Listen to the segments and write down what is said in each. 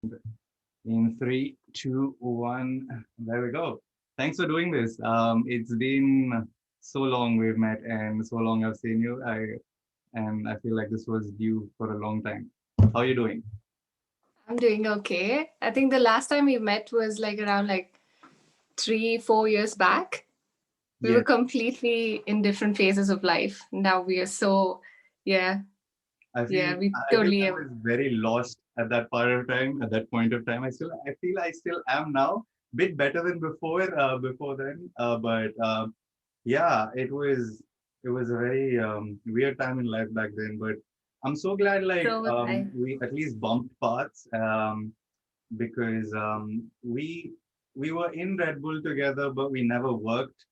In three, two, one. There we go. Thanks for doing this. It's been so long we've met and so long I've seen you. I feel like this was due for a long time. How are you doing? I'm doing okay. I think the last time we met was like around like 3, 4 years back. We were Yes, completely in different phases of life. Now we are so, yeah, I feel yeah, we I feel totally I have. was very lost at that part of time, at that point of time. I feel I still am now. Bit better than before then. But yeah, it was a very weird time in life back then. But I'm so glad like So was I. we at least bumped paths because we were in Red Bull together, but we never worked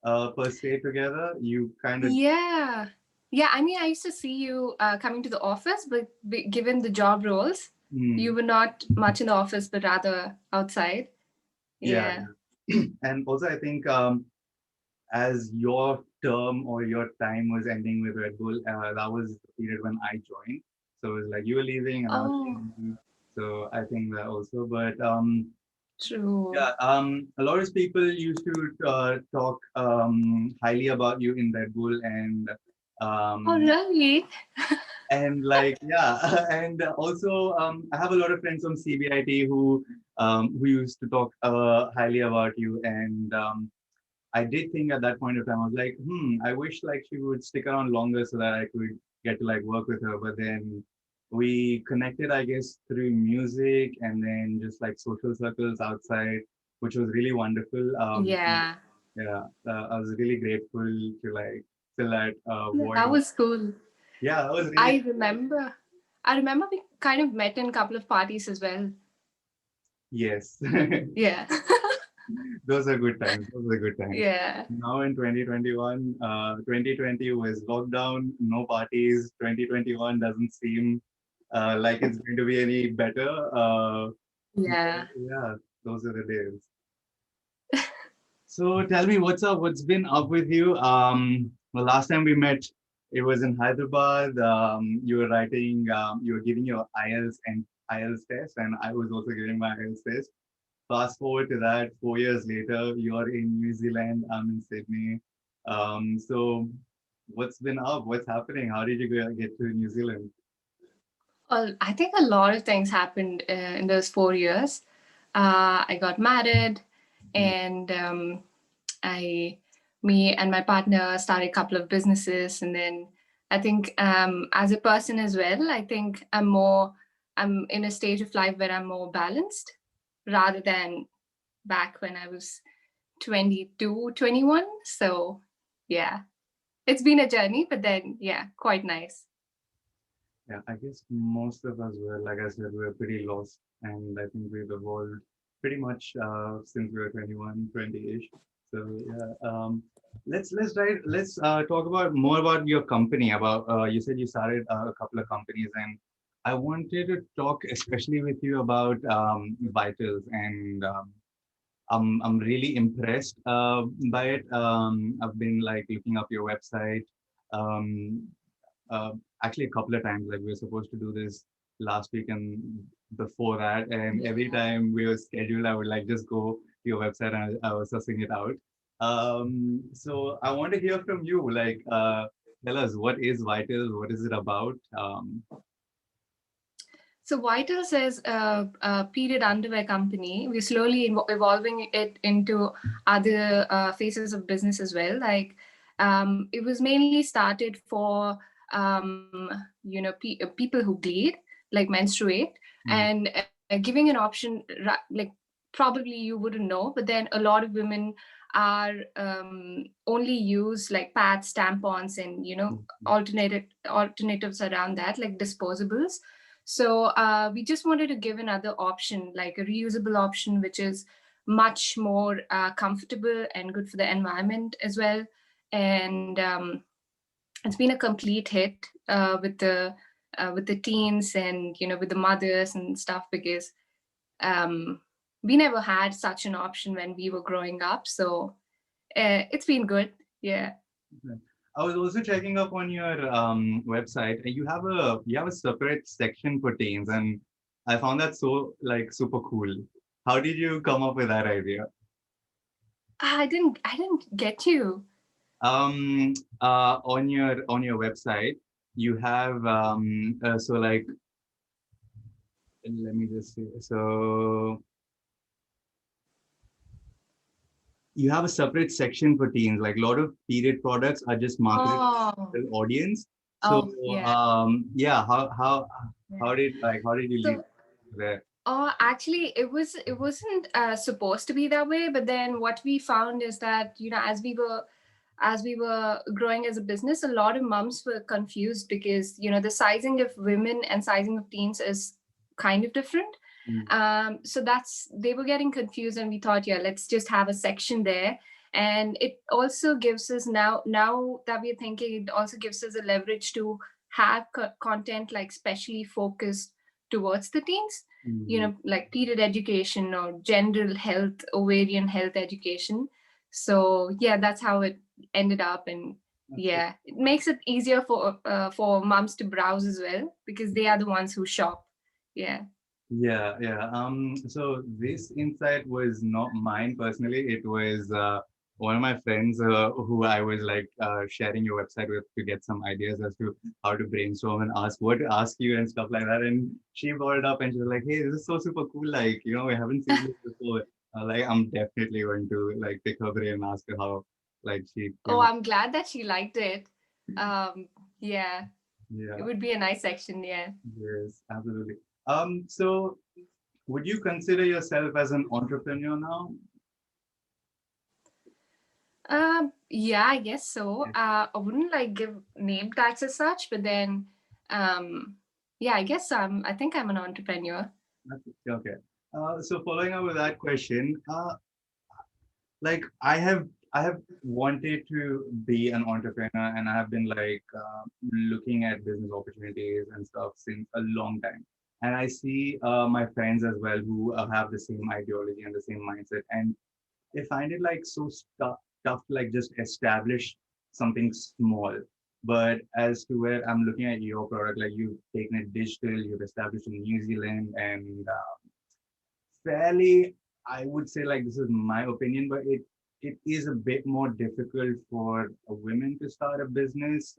per se together. You kind of Yeah. Yeah, I mean, I used to see you coming to the office, but given the job roles, you mm, were not much in the office, but rather outside. yeah, Yeah. yeah. And also I think as your term or your time was ending with Red Bull, that was the period when I joined. So it was like you were leaving and I was Oh, leaving. So I think that also. But true. yeah, a lot of people used to talk highly about you in Red Bull Oh, um, really? and like yeah, and also I have a lot of friends from CBIT who used to talk highly about you and. I did think at that point of time, I was like, I wish like she would stick around longer so that I could get to like work with her. But then we connected, I guess, through music and then just like social circles outside, which was really wonderful. Yeah. Yeah, I was really grateful to like fill that No, void. that was cool. Yeah, that was really I remember. I remember we kind of met in a couple of parties as well. yes. Yeah. Those are good times. Those are good times. Yeah. Now in 2021, 2020 was lockdown, no parties. 2021 doesn't seem like it's going to be any better. Yeah. Yeah, those are the days. So tell me, what's up? What's been up with you? Well, last time we met, it was in Hyderabad. You were writing, you were giving your IELTS test, and I was also giving my IELTS test. Fast forward to that, 4 years later, you're in New Zealand, I'm in Sydney. So what's been up? What's happening? How did you get to New Zealand? Well, I think a lot of things happened in those 4 years. I got married, Mm, and me and my partner started a couple of businesses, and then I think as a person as well, I think I'm in a stage of life where I'm more balanced rather than back when I was 22, 21. So yeah, it's been a journey, but then yeah, quite nice. yeah, I guess most of us were, like I said, we were pretty lost, and I think we've evolved pretty much since we were 21, 20-ish. So yeah, let's talk about more about your company. About you said you started a couple of companies, and I wanted to talk especially with you about Vitals, and I'm really impressed by it. I've been like looking up your website. Um, uh, Actually, a couple of times. Like we were supposed to do this last week and before that, and every Yeah. time we were scheduled, I would like just go to your website and I was sussing it out. So I want to hear from you. Like, tell us what is Vitals, what is it about? So Vitals is a period underwear company. We're slowly evolving it into other phases of business as well. Like it was mainly started for people who bleed, like menstruate, Mm, and giving an option like probably you wouldn't know, but then a lot of women are only use like pads, tampons, and mm, alternatives around that, like disposables. So we just wanted to give another option, like a reusable option, which is much more comfortable and good for the environment as well. And it's been a complete hit with the teens and with the mothers and stuff, because um, we never had such an option when we were growing up. So it's been good. Yeah. okay. I was also checking up on your website. You have a separate section for teens, and I found that so like super cool. How did you come up with that idea? I didn't get you. Um, on your website, you have so like let me just see. So you have a separate section for teens. Like a lot of period products are just marketed Oh, to the audience. So oh yeah. yeah, Yeah. how did you leave So there? actually, it wasn't supposed to be that way. But then what we found is that, as we were growing as a business, a lot of moms were confused because, the sizing of women and sizing of teens is kind of different. Mm, So that's they were getting confused, and we thought, yeah, let's just have a section there. And it also gives us, now that we're thinking, it also gives us a leverage to have content like specially focused towards the teens, mm, like period education or general health, ovarian health education. So yeah, that's how it ended up. And that's so yeah, it makes it easier for moms to browse as well, because they are the ones who shop. Yeah. Yeah, yeah. So this insight was not mine personally. It was one of my friends who I was like sharing your website with to get some ideas as to how to brainstorm and ask what to ask you and stuff like that. And she brought it up and she was like, "Hey, this is so super cool. Like, we haven't seen this before." Like, I'm definitely going to like pick her brain and ask her how like she Oh, feels. I'm glad that she liked it. um yeah, it Yeah, would be a nice section. Yeah. yes, absolutely. So would you consider yourself as an entrepreneur now? Yeah, I guess so. I wouldn't like give name tags as such, but then, um, yeah, I guess I think I'm an entrepreneur. Okay. So following up with that question, like I have wanted to be an entrepreneur, and I have been like looking at business opportunities and stuff since a long time. And I see my friends as well who have the same ideology and the same mindset, and they find it like so tough to like just establish something small. But as to where I'm looking at your product, like you've taken it digital, you've established in New Zealand, and fairly, I would say like this is my opinion, but it is a bit more difficult for women to start a business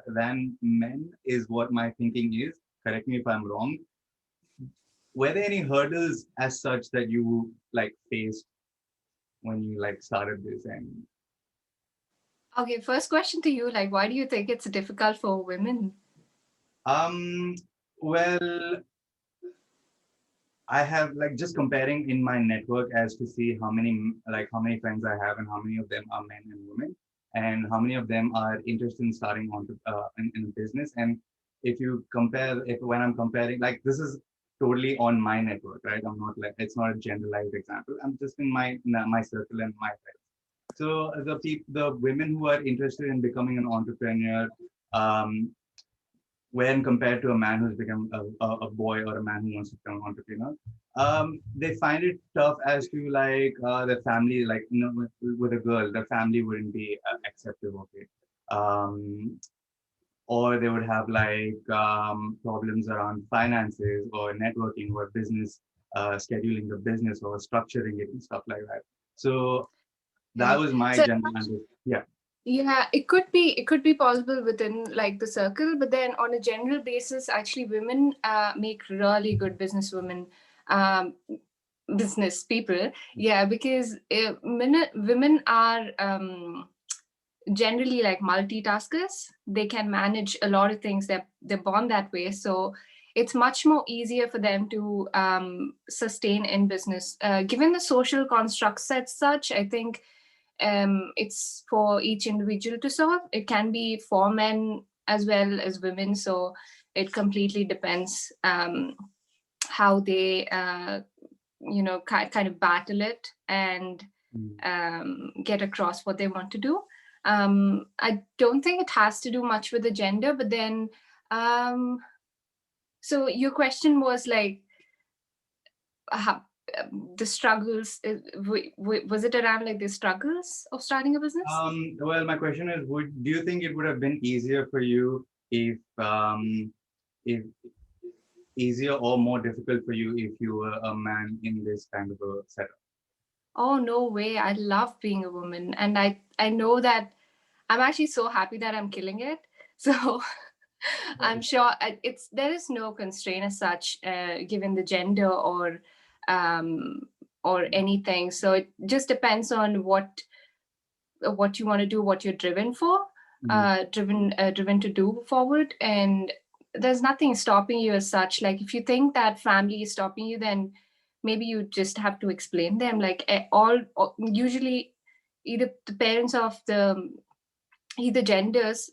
than men, is what my thinking is. Correct me if I'm wrong. Were there any hurdles as such that you like faced when you like started this? And Okay, first question to you, like, why do you think it's difficult for women? um, well, I have like just comparing in my network as to see how many friends I have and how many of them are men and women, and how many of them are interested in starting on in a business. And if you compare, if when I'm comparing, like this is totally on my network, right? I'm not like it's not a generalized example. I'm just in my circle and my friends. So the women who are interested in becoming an entrepreneur, um, when compared to a man who's become a boy or a man who wants to become an entrepreneur, they find it tough as to like the family, like with a girl, the family wouldn't be acceptive of it, or they would have like problems around finances or networking or business, scheduling the business or structuring it and stuff like that. So that Okay. was my So general understanding. Yeah. yeah, it could be possible within like the circle, but then on a general basis, actually, women make really good businesswomen, um, business people. Yeah, because women are generally like multitaskers. They can manage a lot of things. They're born that way, so it's much more easier for them to sustain in business. Given the social constructs as such, I think it's for each individual to solve. It can be for men as well as women, so it completely depends how they kind of battle it and Mm. get across what they want to do. I don't think it has to do much with the gender, but then, um, so your question was like, how, the struggles, was it around like the struggles of starting a business? Well, my question is, do you think it would have been easier for you if easier or more difficult for you if you were a man in this kind of a setup? Oh, no way. I love being a woman. And I know that I'm actually so happy that I'm killing it. So I'm Right. sure it's there is no constraint as such, given the gender um, or anything. So it just depends on what you want to do, what you're driven for, Mm, driven to do forward, and there's nothing stopping you as such. Like if you think that family is stopping you, then maybe you just have to explain them. Like usually, either the parents of the either genders,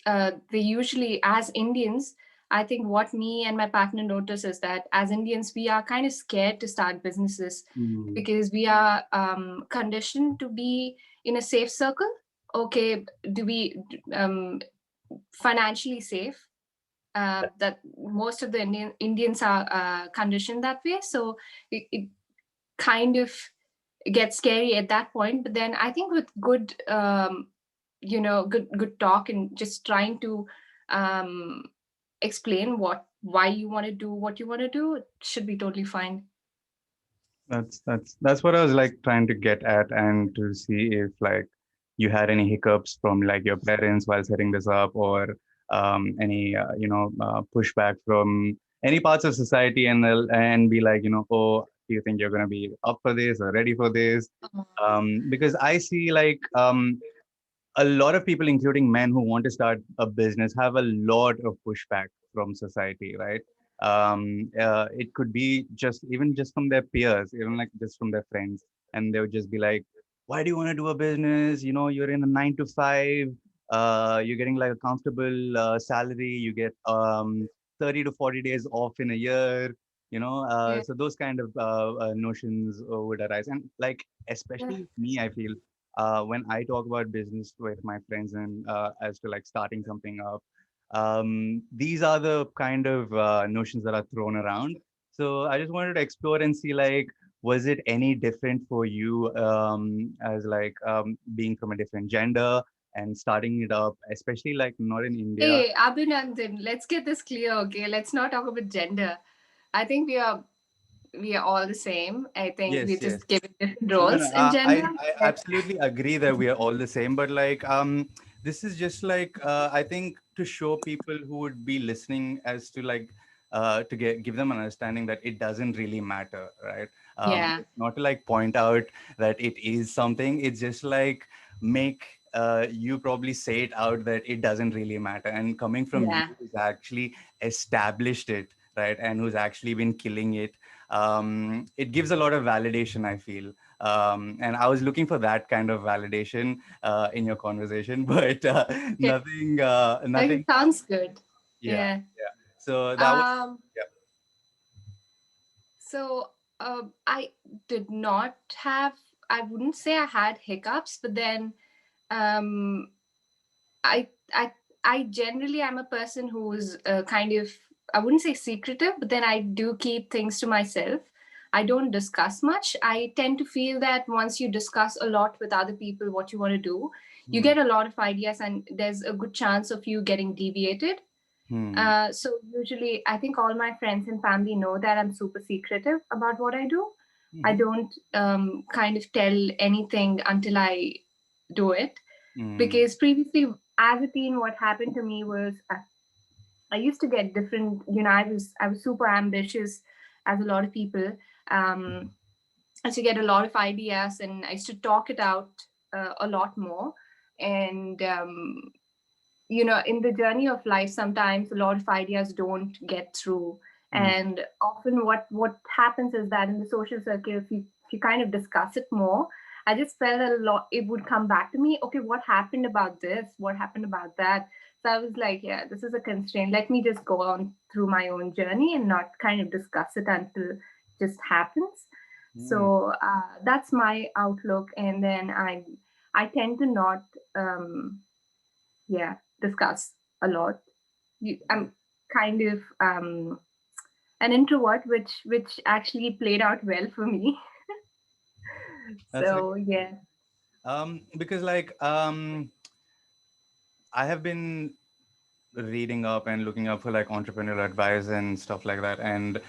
they usually, as Indians, I think what me and my partner notice is that as Indians, we are kind of scared to start businesses mm, because we are conditioned to be in a safe circle. Okay, do we financially safe? That most of the Indians are conditioned that way. So it kind of gets scary at that point. But then I think with good good talk and just trying to um, explain why you want to do what you want to do, it should be totally fine. that's what I was like trying to get at, and to see if like you had any hiccups from like your parents while setting this up, or any pushback from any parts of society, and and be like, oh, do you think you're gonna be up for this or ready for this? Because I see like a lot of people, including men who want to start a business, have a lot of pushback from society, right? It could be just even just from their peers, even like just from their friends, and they would just be like, "Why do you want to do a business? You're in a 9 to 5. You're getting like a comfortable salary. You get 30 to 40 days off in a year." Yeah, So those kind of notions would arise, and like yeah. especially me, I feel when I talk about business with my friends and as to like starting something up, these are the kind of notions that are thrown around. So I just wanted to explore and see like, was it any different for you as like being from a different gender and starting it up, especially like not in India? Hey, Abhinandan, let's get this clear, okay? Let's not talk about gender. I think we are all the same. I think we're Yes, yes. just given different No, no, roles in gender. I Like, absolutely agree that we are all the same, but like, this is just like, I think to show people who would be listening as to like, to give them an understanding that it doesn't really matter, right? yeah, Not to like point out that it is something. It's just like make you probably say it out that it doesn't really matter, and coming from you yeah, who's actually established it, right, and who's actually been killing it, it gives a lot of validation, I feel. And I was looking for that kind of validation in your conversation, but yeah. Like it nothing. sounds good. Yeah, Yeah. yeah. So that was, Um. yeah. So I did not have. I wouldn't say I had hiccups, but then um, I I I generally am a person who's kind of, I wouldn't say secretive, but then I do keep things to myself. I don't discuss much. I tend to feel that once you discuss a lot with other people what you want to do, you Hmm. get a lot of ideas, and there's a good chance of you getting deviated. Hmm. So usually, I think all my friends and family know that I'm super secretive about what I do. I Hmm. don't kind of tell anything until I do it, Hmm. because previously as a teen what happened to me was I used to get different, I was super ambitious, as a lot of people. um, I used to get a lot of ideas and I used to talk it out a lot more. And in the journey of life sometimes a lot of ideas don't get through. Hmm. And often what happens is that in the social circle, if you kind of discuss it more, I just felt a lot it would come back to me. Okay, what happened about this, what happened about that? So I was like, yeah, this is a constraint, let me just go on through my own journey and not kind of discuss it until it just happens. Hmm. So that's my outlook. And then I tend to not yeah, discuss a lot. I'm kind of an introvert, which actually played out well for me. That's So actually yeah, because like I have been reading up and looking up for like entrepreneurial advice and stuff like that, and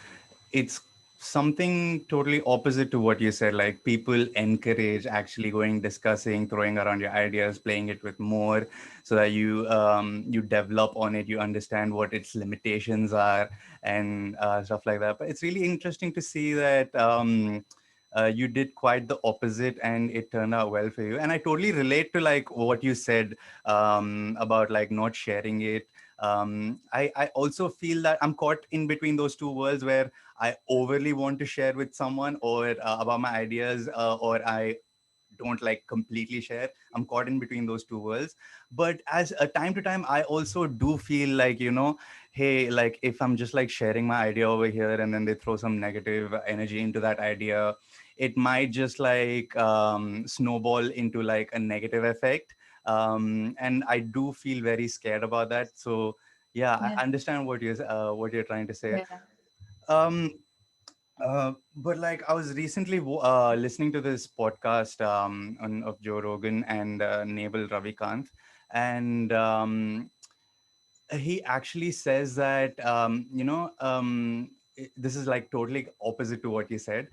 it's something totally opposite to what you said. Like people encourage actually going, discussing, throwing around your ideas, playing it with more, so that you develop on it, you understand what its limitations are, and stuff like that. But it's really interesting to see that you did quite the opposite and it turned out well for you. And I totally relate to like what you said about like not sharing it. I also feel that I'm caught in between those two worlds where I overly want to share with someone or about my ideas, or I don't like completely share. I'm caught in between those two worlds. But as a time to time, I also do feel like, hey, like if I'm just like sharing my idea over here and then they throw some negative energy into that idea, it might just like snowball into like a negative effect. And I do feel very scared about that. So yeah, Yeah. I understand what you're trying to say. Yeah. Um, but like I was recently listening to this podcast of Joe Rogan and Naval Ravikant, and he actually says that this is like totally opposite to what you said.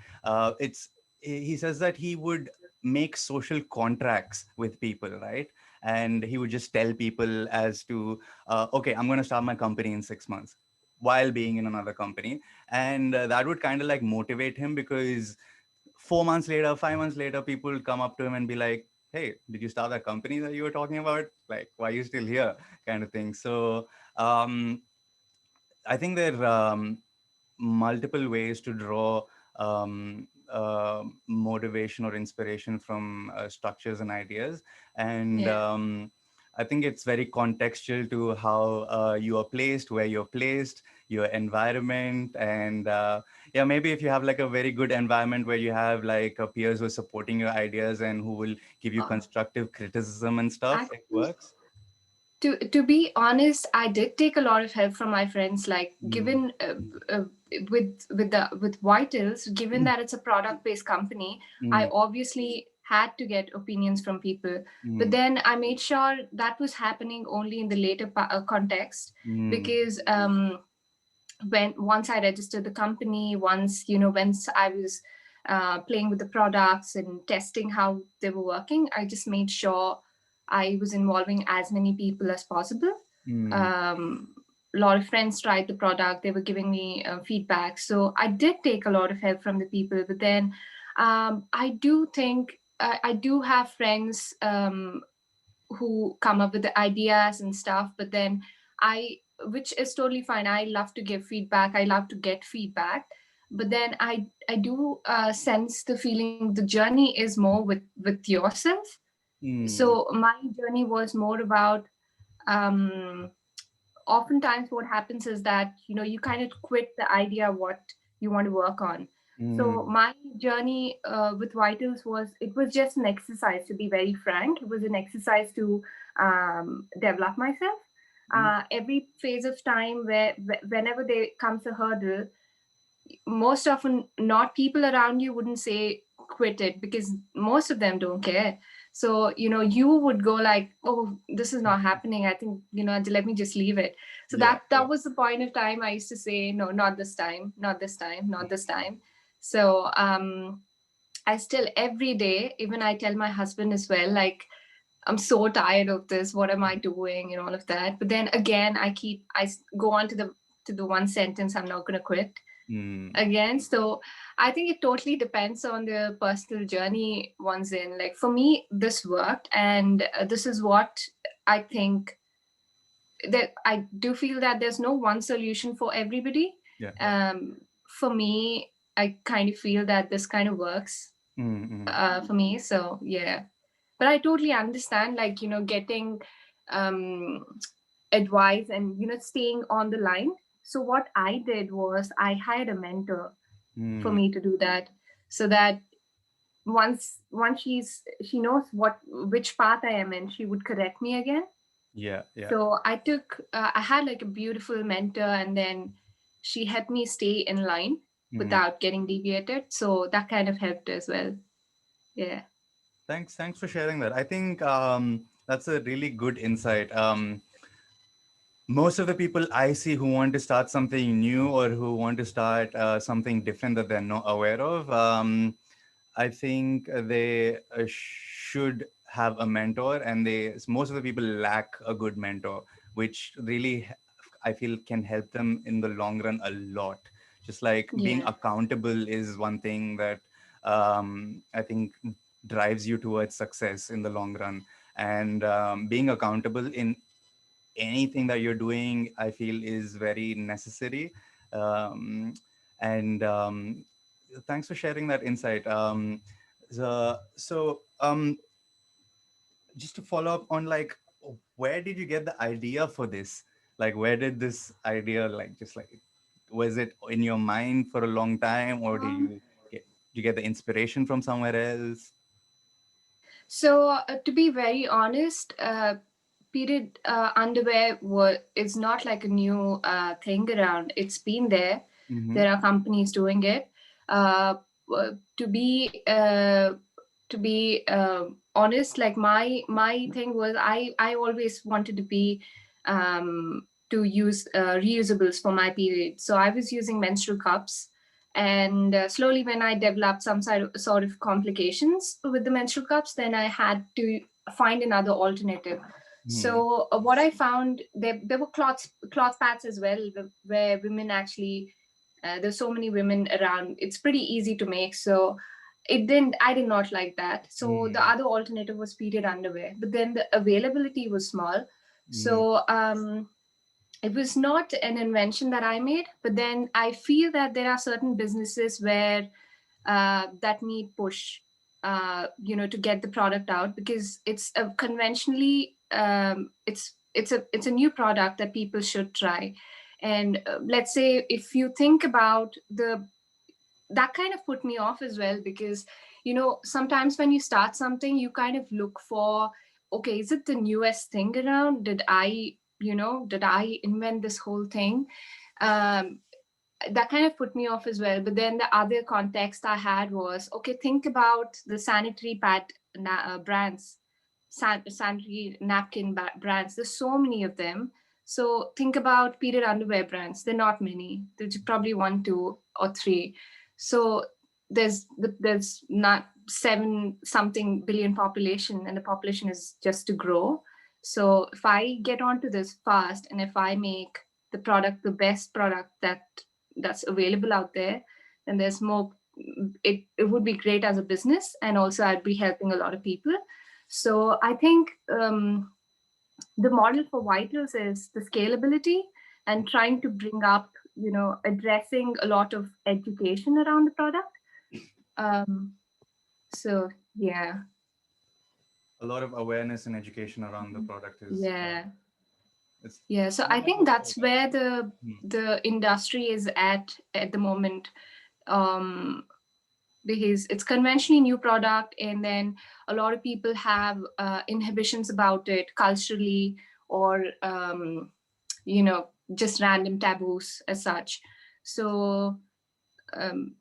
It's He says that he would make social contracts with people, right? And he would just tell people as to okay, I'm going to start my company in 6 months while being in another company. And that would kind of like motivate him, because 4 months later, 5 months later, people would come up to him and be like, hey, did you start that company that you were talking about? Like, why are you still here? Kind of thing. So um, I think there are multiple ways to draw motivation or inspiration from structures and ideas. And Yeah. I think it's very contextual to how you are placed, where you're placed, your environment. And yeah, maybe if you have like a very good environment where you have like peers who are supporting your ideas and who will give you Uh, constructive criticism and stuff, it Actually, works. to be honest, I did take a lot of help from my friends. Like, Mm, given with Vitals, given that it's a product based company, I mm, obviously had to get opinions from people. But mm, then I made sure that was happening only in the later context, mm, because when once I registered the company, once I was playing with the products and testing how they were working, I just made sure I was involving as many people as possible. mm, Um, a lot of friends tried the product; they were giving me feedback, so I did take a lot of help from the people. But then I do think I do have friends who come up with the ideas and stuff, but then I which is totally fine. I love to give feedback, I love to get feedback, but then I do sense the feeling the journey is more with yourself. mm, So my journey was more about um oftentimes what happens is that you kind of quit the idea what you want to work on. So mm, my journey with Vitals was, it was just an exercise, to be very frank. It was an exercise to develop myself. mm. Every phase of time where whenever there comes a hurdle, most often not people around you wouldn't say quit it, because most of them don't care. So you would go like, oh, this is not happening, I think, let me just leave it. So Yeah, that yeah. was the point of time I used to say, no, not this time, not this time, not this time. So I still every day, even I tell my husband as well, like, I'm so tired of this, what am I doing and all of that. But then again, go on to the one sentence, I'm not going to quit Mm, again. So I think it totally depends on the personal journey one's in. Like, for me, this worked, and this is what I think, that I do feel that there's no one solution for everybody. yeah, yeah. For me, I kind of feel that this kind of works Mm, mm, for me. So yeah, but I totally understand, like, getting um, advice and staying on the line. So what I did was I hired a mentor for mm. me to do that, so that once she knows what which path I am in, she would correct me again. Yeah, yeah. So I had like a beautiful mentor, and then she helped me stay in line Mm. without getting deviated. So that kind of helped as well. Yeah. Thanks for sharing that. I think that's a really good insight. most of the people I see who want to start something new or who want to start something different that they're not aware of, I think they should have a mentor, and most of the people lack a good mentor, which really I feel can help them in the long run a lot. Just like being Yeah. accountable is one thing that I think drives you towards success in the long run, and being accountable in anything that you're doing, I feel, is very necessary. Um, and thanks for sharing that insight. Just to follow up on, like, where did you get the idea for this? Like, where did this idea, like, just like, was it in your mind for a long time, or did you get the inspiration from somewhere else? So, to be very honest, period underwear is not like a new thing around. It's been there. Mm-hmm. There are companies doing it. Uh, to be uh, honest, like my thing was I always wanted to be to use reusables for my period. So I was using menstrual cups, and slowly when I developed some sort of complications with the menstrual cups, then I had to find another alternative. Mm-hmm. So what I found, there were cloth pads as well, where women actually, there's so many women around, it's pretty easy to make. So I did not like that. So the Mm-hmm. other alternative was period underwear, but then the availability was small. Mm-hmm. So it was not an invention that I made, but then I feel that there are certain businesses where that need push, to get the product out, because it's a conventionally, it's a new product that people should try. And let's say if you think about that kind of put me off as well, because sometimes when you start something, you kind of look for, okay, is it the newest thing around? Did I invent this whole thing? um, that kind of put me off as well. But then the other context I had was, okay, think about the sanitary pad brands, sanitary napkin brands. There's so many of them. So think about period underwear brands. They're not many. There's probably one, two, or three. So there's not 7 something billion population, and the population is just to grow. So if I get onto this fast, and if I make the product the best product that's available out there, then there's more. It would be great as a business, and also I'd be helping a lot of people. So I think the model for Vitals is the scalability, and trying to bring up, addressing a lot of education around the product. Um, so yeah, A lot of awareness and education around the product is yeah, it's yeah. So I not think just that's where the hmm. the industry is at the moment. Um, because it's conventionally new product, and then a lot of people have inhibitions about it culturally, or just random taboos as such. So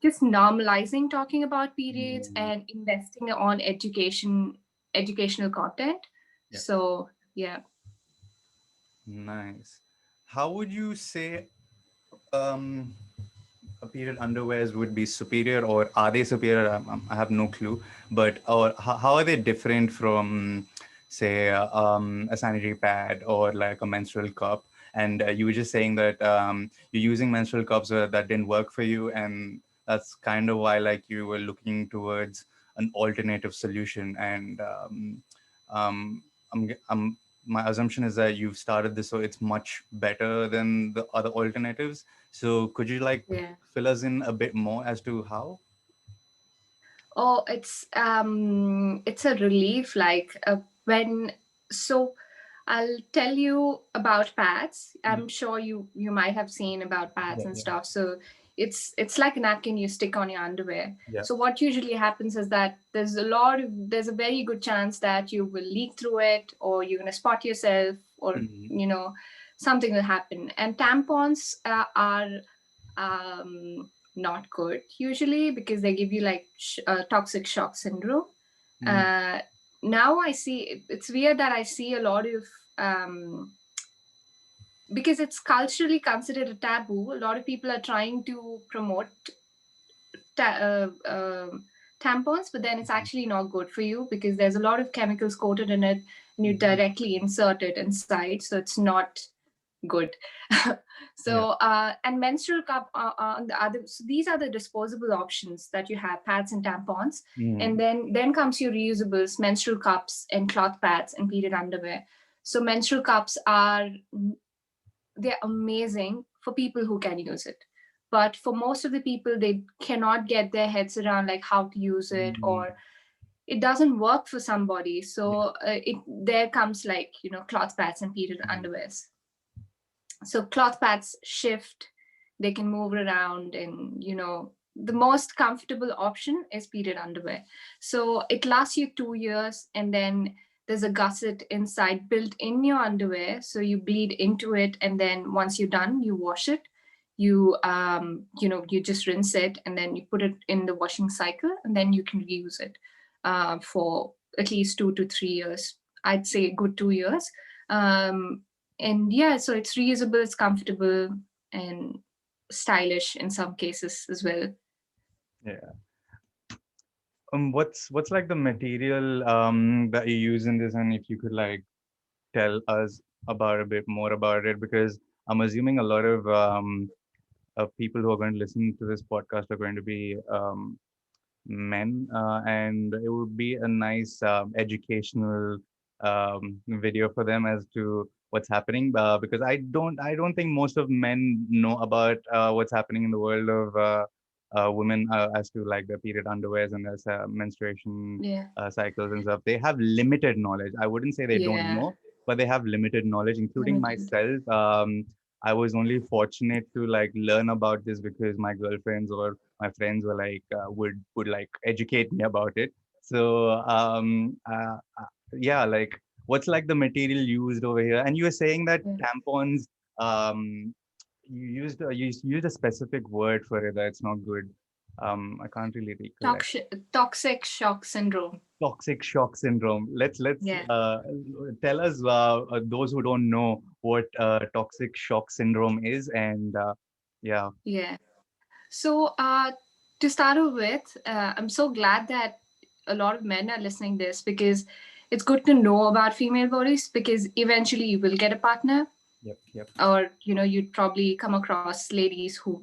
just normalizing talking about periods Hmm. and investing on educational content. Yeah, So yeah. nice. How would you say um a period underwears would be superior, or are they superior? I have no clue. But or how are they different from, say, a sanitary pad or like a menstrual cup? And you were just saying that you're using menstrual cups that didn't work for you, and that's kind of why, like, you were looking towards an alternative solution. And um, my assumption is that you've started this, so it's much better than the other alternatives. So could you, like, Yeah. fill us in a bit more as to how? Oh, it's a relief. Like when so I'll tell you about pads. Mm. I'm sure you might have seen about pads Yeah, and yeah, stuff. So it's like a napkin you stick on your underwear. yeah. So what usually happens is that there's a very good chance that you will leak through it, or you're gonna spot yourself, or Mhm. something will happen. And tampons are not good usually, because they give you like toxic shock syndrome. Mm. Uh, Now I see it's weird that I see a lot of um, because it's culturally considered a taboo, a lot of people are trying to promote ta- uh, um tampons, but then it's actually not good for you because there's a lot of chemicals coated in it, and you Mhm. directly insert it inside, so it's not good. Yeah. So and menstrual cup on the other, so these are the disposable options that you have: pads and tampons. And Mm. then comes your reusables: menstrual cups and cloth pads and period underwear. So menstrual cups are, they're amazing for people who can use it, but for most of the people, they cannot get their heads around like how to use it, Mm. or it doesn't work for somebody. Yeah. So it there comes, like, cloth pads and period Mm. underwears. So cloth pads shift, they can move around, and the most comfortable option is period underwear. So it lasts you 2 years, and then there's a gusset inside built in your underwear, so you bleed into it, and then once you're done, you wash it. You just rinse it, and then you put it in the washing cycle, and then you can reuse it for at least 2 to 3 years. I'd say a good 2 years. um, and yeah, so it's reusable, it's comfortable, and stylish in some cases as well. Yeah. What's like the material that you use in this, and if you could like tell us about a bit more about it, because I'm assuming a lot of people who are going to listen to this podcast are going to be men, and it would be a nice educational video for them as to what's happening. Because I don't think most of men know about what's happening in the world of women, as to like the period underwears and their menstruation Yeah. cycles and stuff. They have limited knowledge. I wouldn't say they don't Yeah. know, but they have limited knowledge, including Limited. myself. I was only fortunate to like learn about this because my girlfriends or my friends were like would like educate me about it. So yeah, like what's like the material used over here? And you were saying that Yeah. tampons, um you used a specific word for it that's not good. I can't really recollect. Toxic shock syndrome. Toxic shock syndrome. Let's Yeah. tell us, those who don't know what toxic shock syndrome is, and yeah. Yeah. So, to start off with, I'm so glad that a lot of men are listening this, because it's good to know about female bodies, because eventually you will get a partner, Yep, yep. or you'd probably come across ladies who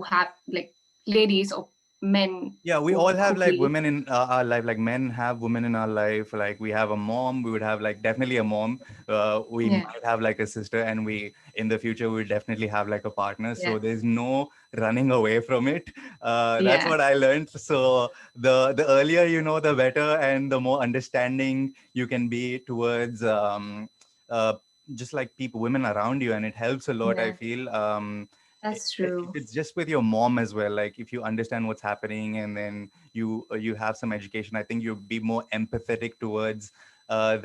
have, like, ladies or men Yeah, we all who have like believe. women in our life. Like men have women in our life. Like we have a mom. We would have like definitely a mom. We Yeah. might have like a sister, and we in the future we will definitely have like a partner. Yeah. So there's no running away from it. That's Yeah. what I learned. So the earlier you know, the better, and the more understanding you can be towards uh, just like people, women around you, and it helps a lot. I Yeah. feel. That's If true. it's just with your mom as well, like if you understand what's happening, and then you have some education, I think you'll be more empathetic towards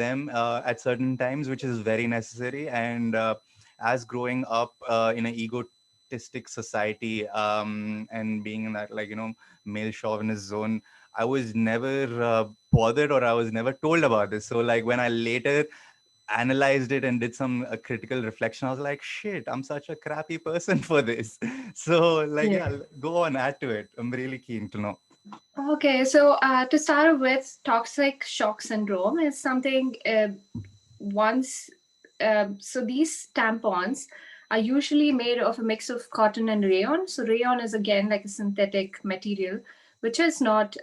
them at certain times, which is very necessary. And as growing up in an egotistic society, and being in that, like, male chauvinist zone, I was never bothered, or I was never told about this. So like when I later analyzed it and did some critical reflection, I was like, shit, I'm such a crappy person for this. So like, Yeah. yeah, go on, add to it. I'm really keen to know. Okay, so to start with, toxic shock syndrome is something, once. So these tampons are usually made of a mix of cotton and rayon. So rayon is again like a synthetic material, which is not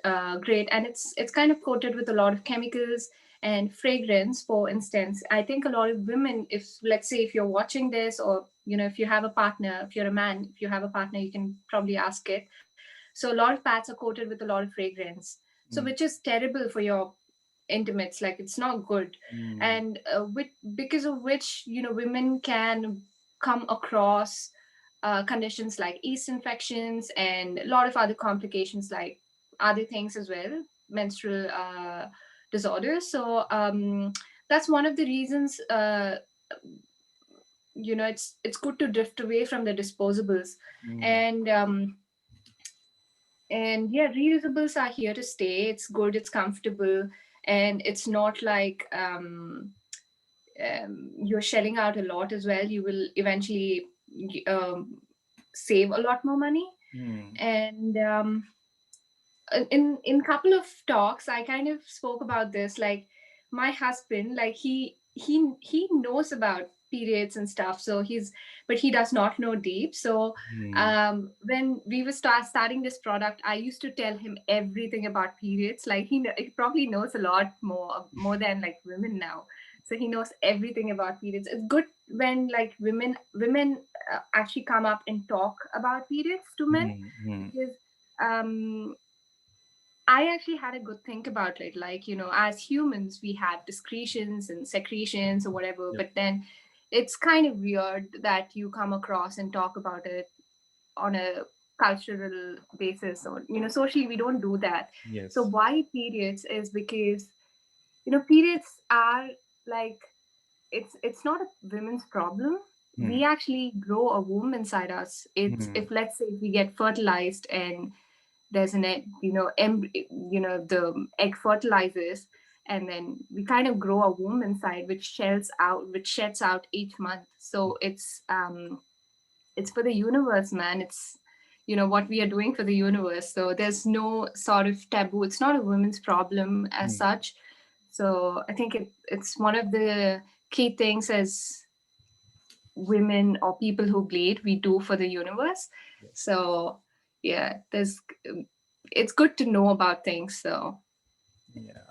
great, and it's kind of coated with a lot of chemicals and fragrance. For instance, I think a lot of women, if let's say if you're watching this, or if you have a partner, if you're a man, if you have a partner, you can probably ask it. So a lot of pads are coated with a lot of fragrance, so Mm, which is terrible for your intimates. Like, it's not good. mm, And because of which, women can come across conditions like yeast infections and a lot of other complications, like other things as well, menstrual disorders. So that's one of the reasons. It's good to drift away from the disposables. mm, And um and yeah, reusables are here to stay. It's good, it's comfortable, and it's not like you're shelling out a lot as well, you will eventually save a lot more money. Hmm. And in couple of talks I kind of spoke about this, like my husband, like he knows about periods and stuff, so he's, but he does not know deep. So Hmm. when we were starting this product, I used to tell him everything about periods. Like he probably knows a lot more than like women now, so he knows everything about periods. It's good when like women actually come up and talk about periods to men, Hmm. Hmm. because um I actually had a good think about it. Like, as humans, we have discretions and secretions or whatever, Yep. but then it's kind of weird that you come across and talk about it on a cultural basis, or, socially, we don't do that. So, Yes. why periods is because, periods are like, it's not a women's problem. Hmm. We actually grow a womb inside us. It's, Hmm. if let's say if we get fertilized and there's an egg, the egg fertilizes, and then we kind of grow a womb inside which sheds out each month. So it's for the universe, man. It's what we are doing for the universe. So there's no sort of taboo. It's not a women's problem as Hmm. such. So I think it's one of the key things as women or people who bleed we do for the universe. Yes. So yeah, there's it's good to know about things. So Yeah.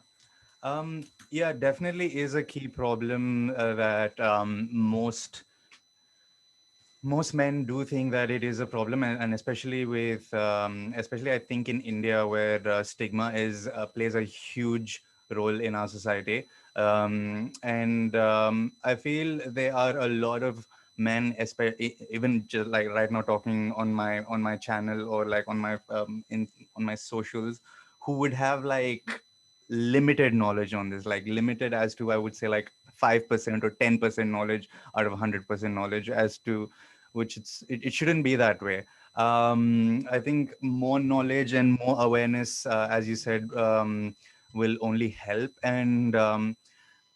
Yeah, definitely is a key problem that most men do think that it is a problem, and especially with especially I think in India, where stigma is plays a huge role in our society. And I feel there are a lot of men, even just like right now talking on my channel, or like on my on my socials, who would have like limited knowledge on this, like limited as to, I would say, like 5% or 10% knowledge out of 100% knowledge, as to which it shouldn't be that way. I think more knowledge and more awareness, as you said, will only help. And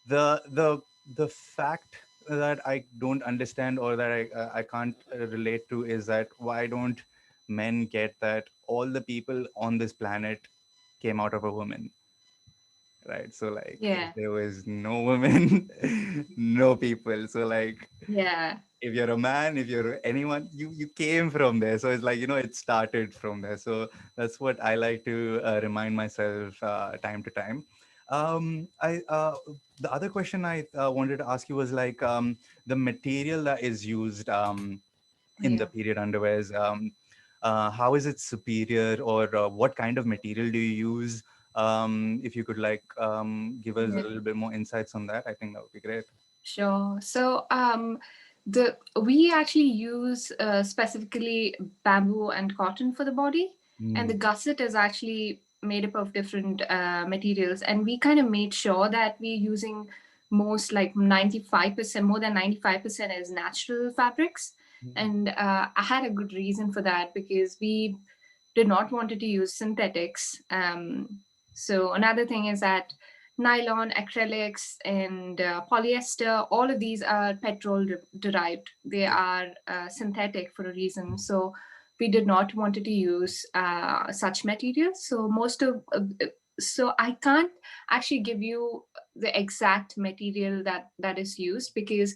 the fact that I don't understand, or that I can't relate to, is that why don't men get that all the people on this planet came out of a woman, right? So like, if yeah, there was no women, no people. So like, yeah, if you're a man, if you're anyone, you came from there. So it's like, it started from there. So that's what I like to remind myself time to time. I The other question I wanted to ask you was like, the material that is used in the yeah, period underwears. How is it superior, or what kind of material do you use? If you could like give us a yeah. little bit more insights on that, I think that would be great. Sure. So the we actually use specifically bamboo and cotton for the body, and the Mm, gusset is actually made up of different materials, and we kind of made sure that we're using most like 95%, more than 95% is natural fabrics. mm, And I had a good reason for that, because we did not wanted to use synthetics. So another thing is that nylon, acrylics, and polyester, all of these are petrol derived. They yeah. are synthetic for a reason. So we did not wanted to use such materials. So so I can't actually give you the exact material that is used, because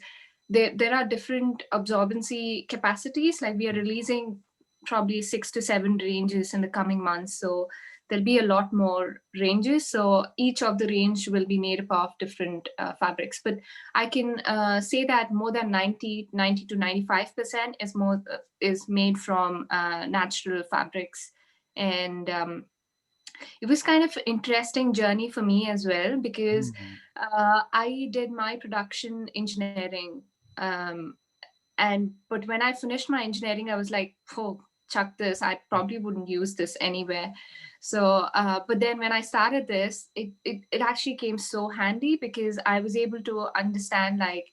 there are different absorbency capacities. Like we are releasing probably 6 to 7 ranges in the coming months. So there'll be a lot more ranges. So each of the range will be made up of different fabrics. But I can say that more than 90 to 95% is made from natural fabrics. And it was kind of interesting journey for me as well, because Mhm. I did my production engineering. But when I finished my engineering, I was like, oh, chuck this. I probably wouldn't use this anywhere. So but then when I started this, it actually came so handy, because I was able to understand like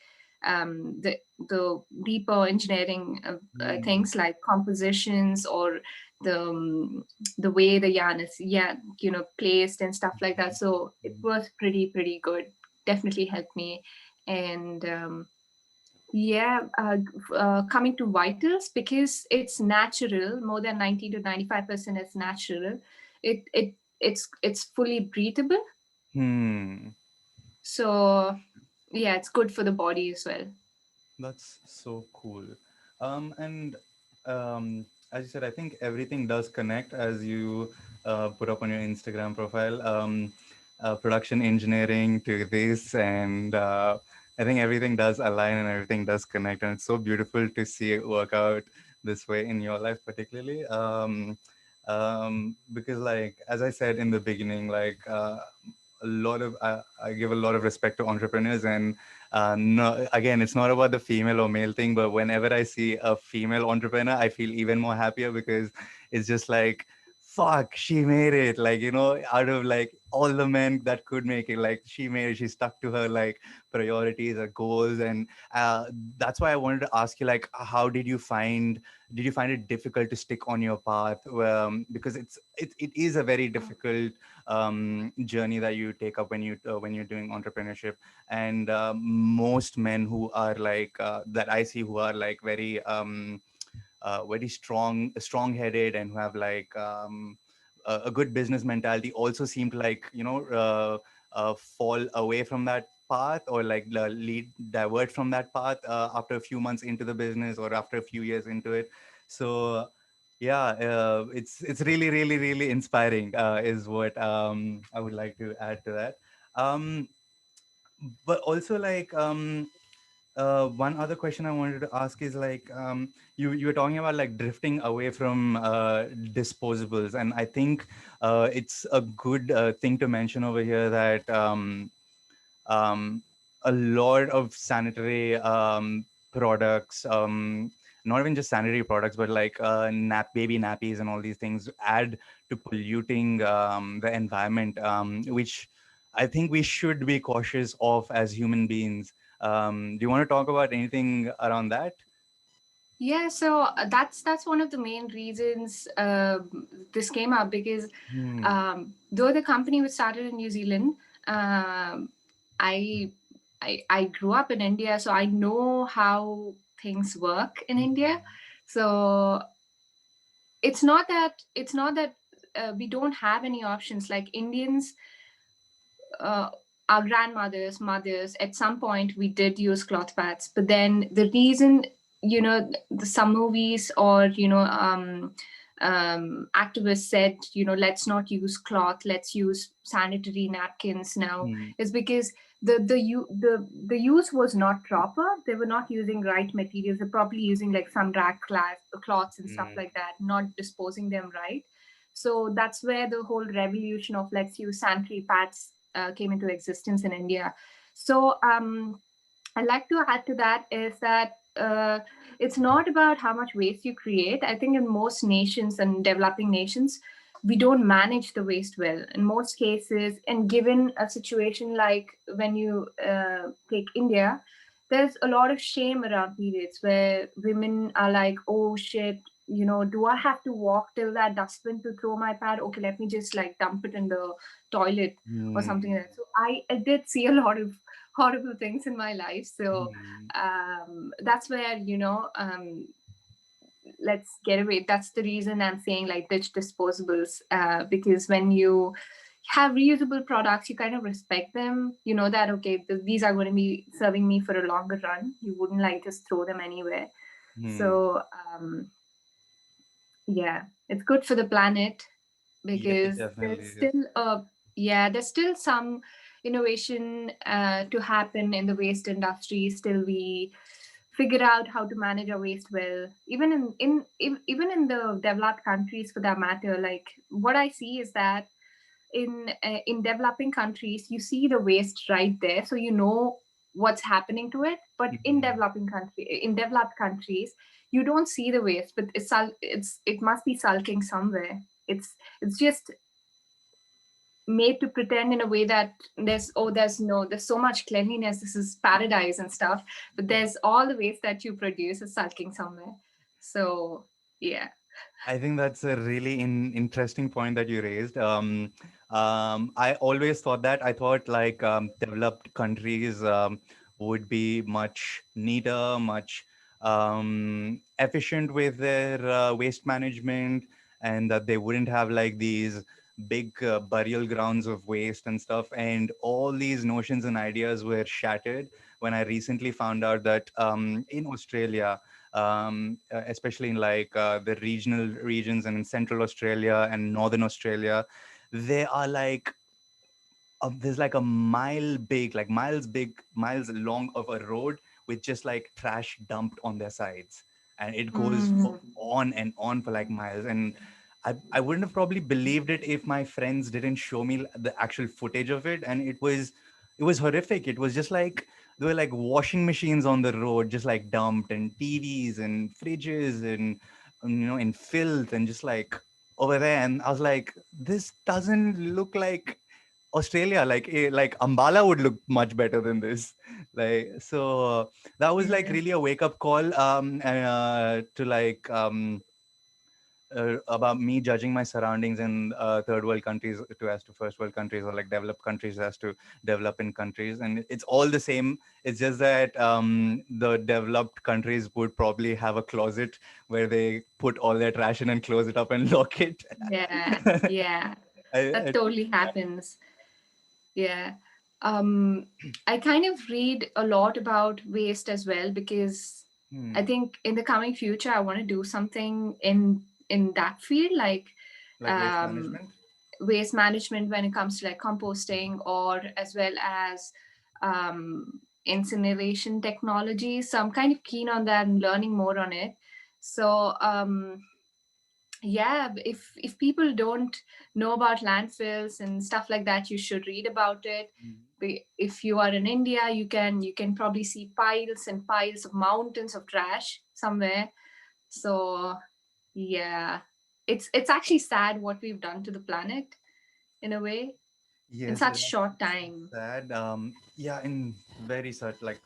the deeper engineering Mm, things like compositions, or the way the yarn is, yeah, placed and stuff like that. So it was pretty good. Definitely helped me. And yeah, coming to vitals, because it's natural, more than 90 to 95% is natural. It's fully breathable. Hmm. So yeah, it's good for the body as well. That's so cool. And as you said, I think everything does connect as you put up on your Instagram profile. Production engineering to this, and I think everything does align and everything does connect, and it's so beautiful to see it work out this way in your life, particularly. Because, like as I said in the beginning, like a lot of I give a lot of respect to entrepreneurs, and no, again, it's not about the female or male thing, but whenever I see a female entrepreneur, I feel even more happier because it's just like, fuck, she made it. Like, out of like all the men that could make it, like she made it. She stuck to her like priorities or goals. And that's why I wanted to ask you, like, how did you find it difficult to stick on your path? Because it is a very difficult journey that you take up when you're doing entrepreneurship. And most men who are like that I see, who are like very strong headed, and who have like a good business mentality, also seem to like fall away from that path, or like lead divert from that path after a few months into the business or after a few years into it. So yeah, it's really really really inspiring, is what I would like to add to that. um but also like one other question I wanted to ask is like, you were talking about like drifting away from disposables, and I think it's a good thing to mention over here that um, a lot of sanitary products, not even just sanitary products, but like baby nappies and all these things add to polluting the environment, which I think we should be cautious of as human beings. Do you want to talk about anything around that? Yeah, so that's one of the main reasons this came up, because Hmm. though the company was started in New Zealand, um, I, I grew up in India, so I know how things work in India. So it's not that we don't have any options. Like Indians, uh, our grandmothers, mothers, at some point we did use cloth pads, but then the reason, some movies or activists said, let's not use cloth, let's use sanitary napkins now, Hmm. is because the use was not proper. They were not using right materials. They're probably using like some cloths and stuff Hmm. like that, not disposing them right. So that's where the whole revolution of let's use sanitary pads came into existence in India. So I'd like to add to that is that it's not about how much waste you create. I think in most nations and developing nations, we don't manage the waste well in most cases. And given a situation like when you take India, there's a lot of shame around periods where women are like, oh shit, do I have to walk till that dustbin to throw my pad? Okay, let me just like dump it in the toilet or something Hmm. like that. So I did see a lot of horrible things in my life. So Hmm. that's where, let's get away. That's the reason I'm saying like ditch disposables, because when you have reusable products, you kind of respect them. You know that, okay, these are going to be serving me for a longer run. You wouldn't like just throw them anywhere. Hmm. So yeah, it's good for the planet Yes, it because definitely there's is. still there's still some innovation to happen in the waste industry. Still we figure out how to manage our waste well, even even in the developed countries for that matter. Like what I see is that in developing countries you see the waste right there, so you know what's happening to it. But Hmm. in developed countries you don't see the waste, but it must be sulking somewhere. It's just made to pretend in a way that there's so much cleanliness, this is paradise and stuff, but there's all the waste that you produce is sulking somewhere. So yeah. I think that's a really interesting point that you raised. I always thought that. I thought like developed countries would be much neater, much efficient with their waste management, and that they wouldn't have like these big burial grounds of waste and stuff. And all these notions and ideas were shattered when I recently found out that in Australia, especially in like the regional regions and in Central Australia and Northern Australia, they are like there's like a mile big, like miles big, miles long of a road with just like trash dumped on their sides, and it goes Mm. on and on for like miles. And I wouldn't have probably believed it if my friends didn't show me the actual footage of it, and it was horrific. It was just like there were like washing machines on the road, just like dumped, and TVs and fridges and in filth and just like over there. And I was like, this doesn't look like Australia. Like Ambala would look much better than this. Like so, that was like Yeah. really a wake up call. To like about me judging my surroundings in third world countries to as to first world countries, or like developed countries as to developing countries, and it's all the same. It's just that the developed countries would probably have a closet where they put all their trash in and close it up and lock it. Yeah. Yeah. That I, totally happens. Yeah. Um, I kind of read a lot about waste as well because I hmm, think in the coming future I want to do something in that field, like like waste um, management. waste management when it comes to like composting, or as well as incineration technology. So I'm kind of keen on that and learning more on it. So yeah, if people don't know about landfills and stuff like that, you should read about it. If you are in India, you can probably see piles and piles of mountains of trash somewhere. So yeah, it's actually sad what we've done to the planet in a way in Yes, such that's short time. sad. Yeah, in very short, like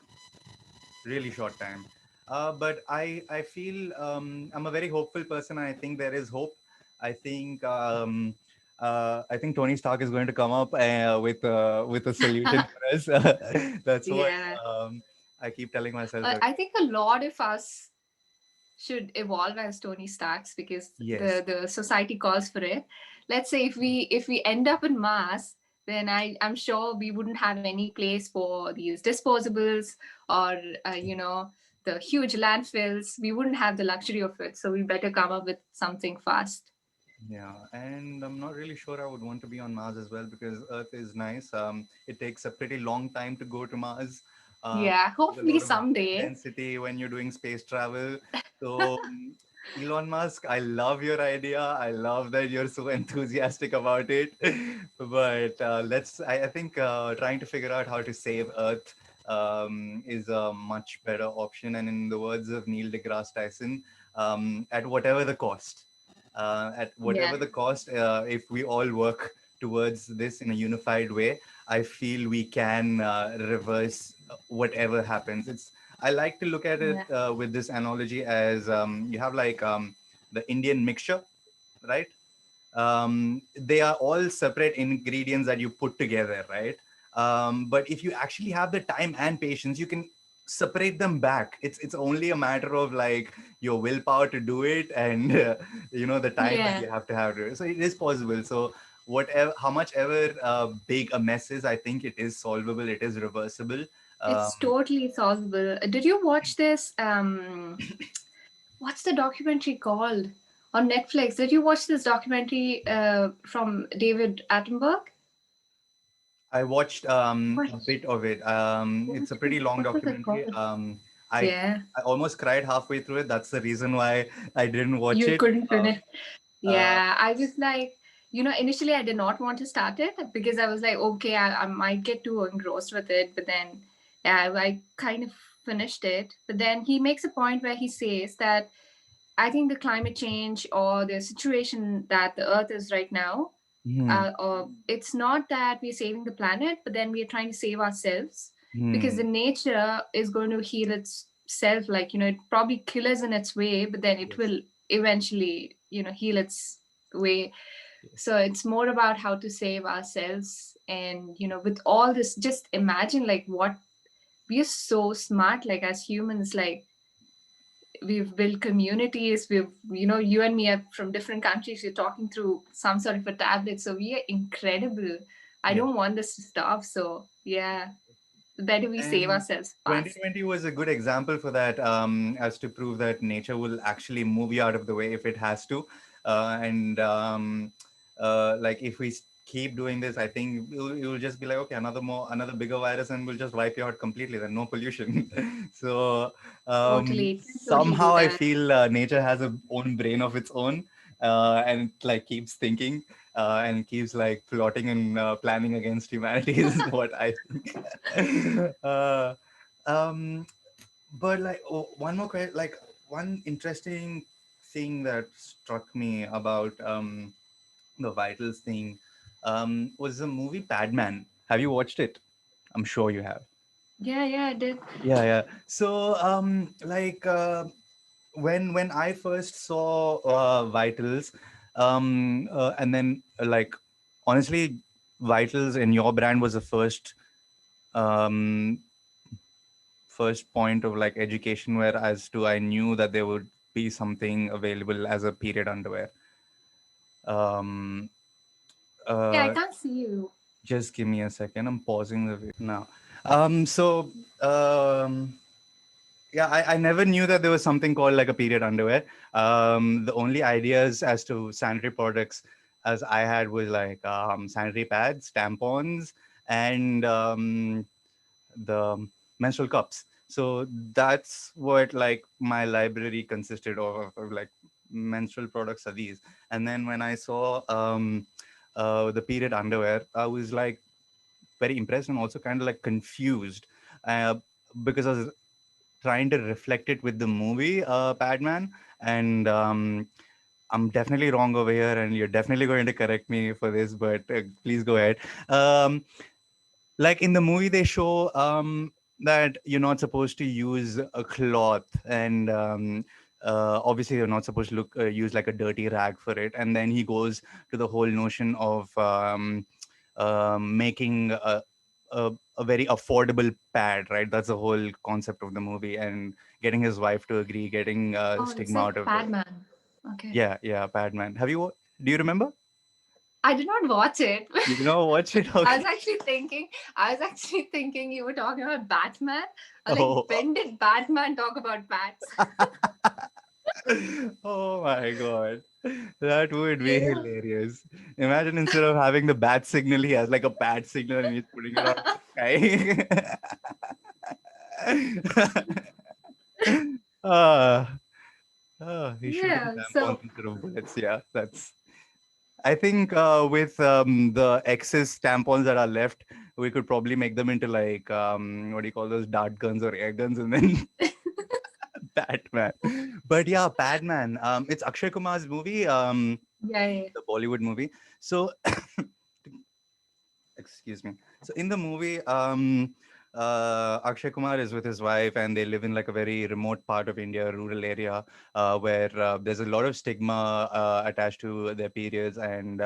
really short time. But I feel I'm a very hopeful person. And I think there is hope. I think I think Tony Stark is going to come up with a solution for us. That's what Yeah, I keep telling myself. I think a lot of us should evolve as Tony Starks because Yes. the society calls for it. Let's say if we end up in Mars, then I'm sure we wouldn't have any place for these disposables or the huge landfills. We wouldn't have the luxury of it. So we better come up with something fast. Yeah, and I'm not really sure I would want to be on Mars as well because Earth is nice. It takes a pretty long time to go to Mars. Yeah, There's a hopefully lot of someday. density when you're doing space travel. So, Elon Musk, I love your idea. I love that you're so enthusiastic about it. But I think trying to figure out how to save Earth is a much better option. And in the words of Neil deGrasse Tyson, at whatever the cost. At Yeah, whatever the cost, if we all work towards this in a unified way, I feel we can reverse whatever happens. I like to look at it yeah, with this analogy as you have like the Indian mixture, right? They are all separate ingredients that you put together, right? But if you actually have the time and patience, you can separate them back. It's only a matter of like your willpower to do it, and the time that yeah. you have to have to. So it is possible. So whatever, how much ever big a mess is, I think it is solvable. It is reversible. It's Um, totally solvable. Did you watch this? What's the documentary called on Netflix? Did you watch this documentary from David Attenborough? I watched What, a bit of it. It's a pretty long what was it documentary. called? I Yeah, I almost cried halfway through it. That's the reason why I didn't watch you it. couldn't finish. Uh, Yeah, I was like, initially I did not want to start it because I was like, okay, I might get too engrossed with it. But then, yeah, I kind of finished it. But then he makes a point where he says that I think the climate change or the situation that the Earth is right now, hmm, or it's not that we're saving the planet, but then we are trying to save ourselves because the hmm. nature is going to heal itself. Like it probably kill us in its way, but then it Yes, will eventually heal its way. yes. So it's more about how to save ourselves, and with all this, just imagine like what we are so smart, like as humans, like we've built communities. We've, you and me are from different countries. We're talking through some sort of a tablet. So we are incredible. I Yeah. don't want this to stop. So yeah, better we save And ourselves fast. 2020 was a good example for that, as to prove that nature will actually move you out of the way if it has to. And like if we keep doing this, I think you'll just be like, okay, another bigger virus, and we'll just wipe you out completely. Then no pollution. So Totally, can totally do somehow I that. feel nature has a own brain of its own, and it like keeps thinking. And keeps like plotting and planning against humanity is what I think. uh, um, but like one more question, like one interesting thing that struck me about the vitals thing was the movie Padman. Have you watched it? I'm sure you have. Yeah, yeah, I did. Yeah, yeah. So like when I first saw vitals, and then like honestly, vitals in your brand was the um first point of like education where as to I knew that there would be something available as a period underwear. Um, Yeah, I uh, can't see you. just give me a second. I'm pausing the video now. So yeah, I never knew that there was something called like a period underwear. The only ideas as to sanitary products as I had was like sanitary pads, tampons, and the menstrual cups. So that's what like my library consisted of like menstrual products are these. And then when I saw the period underwear, I was like very impressed and also kind of like confused, uh, because I was trying to reflect it with the movie Padman, and I'm definitely wrong over here, and you're definitely going to correct me for this, but please go ahead. Um, like in the movie they show that you're not supposed to use a cloth, and obviously you're not supposed to use like a dirty rag for it, and then he goes to the whole notion of making a very affordable pad, right? That's the whole concept of the movie, and getting his wife to agree, getting Oh, it's stigma like out of the. Padman. Okay. Yeah, yeah, Padman. Do you remember? I did not watch it. You know, watch it. I was Okay. actually thinking, I was actually thinking you were talking about Batman. I was like, Oh. when did Batman talk about bats? Oh my god. That would be Yeah. hilarious. Imagine instead of having the bat signal, he has like a bat signal and he's putting it on the sky. uh, he shooting Yeah. tampons So instead of bullets. Yeah, that's. I think with the excess tampons that are left, we could probably make them into like what do you call those dart guns or air guns, and then Batman. But yeah, Batman. It's Akshay Kumar's movie. yeah, yeah, The Bollywood movie. So excuse me. So in the movie, Akshay Kumar is with his wife, and they live in like a very remote part of India, rural area, where there's a lot of stigma attached to their periods, and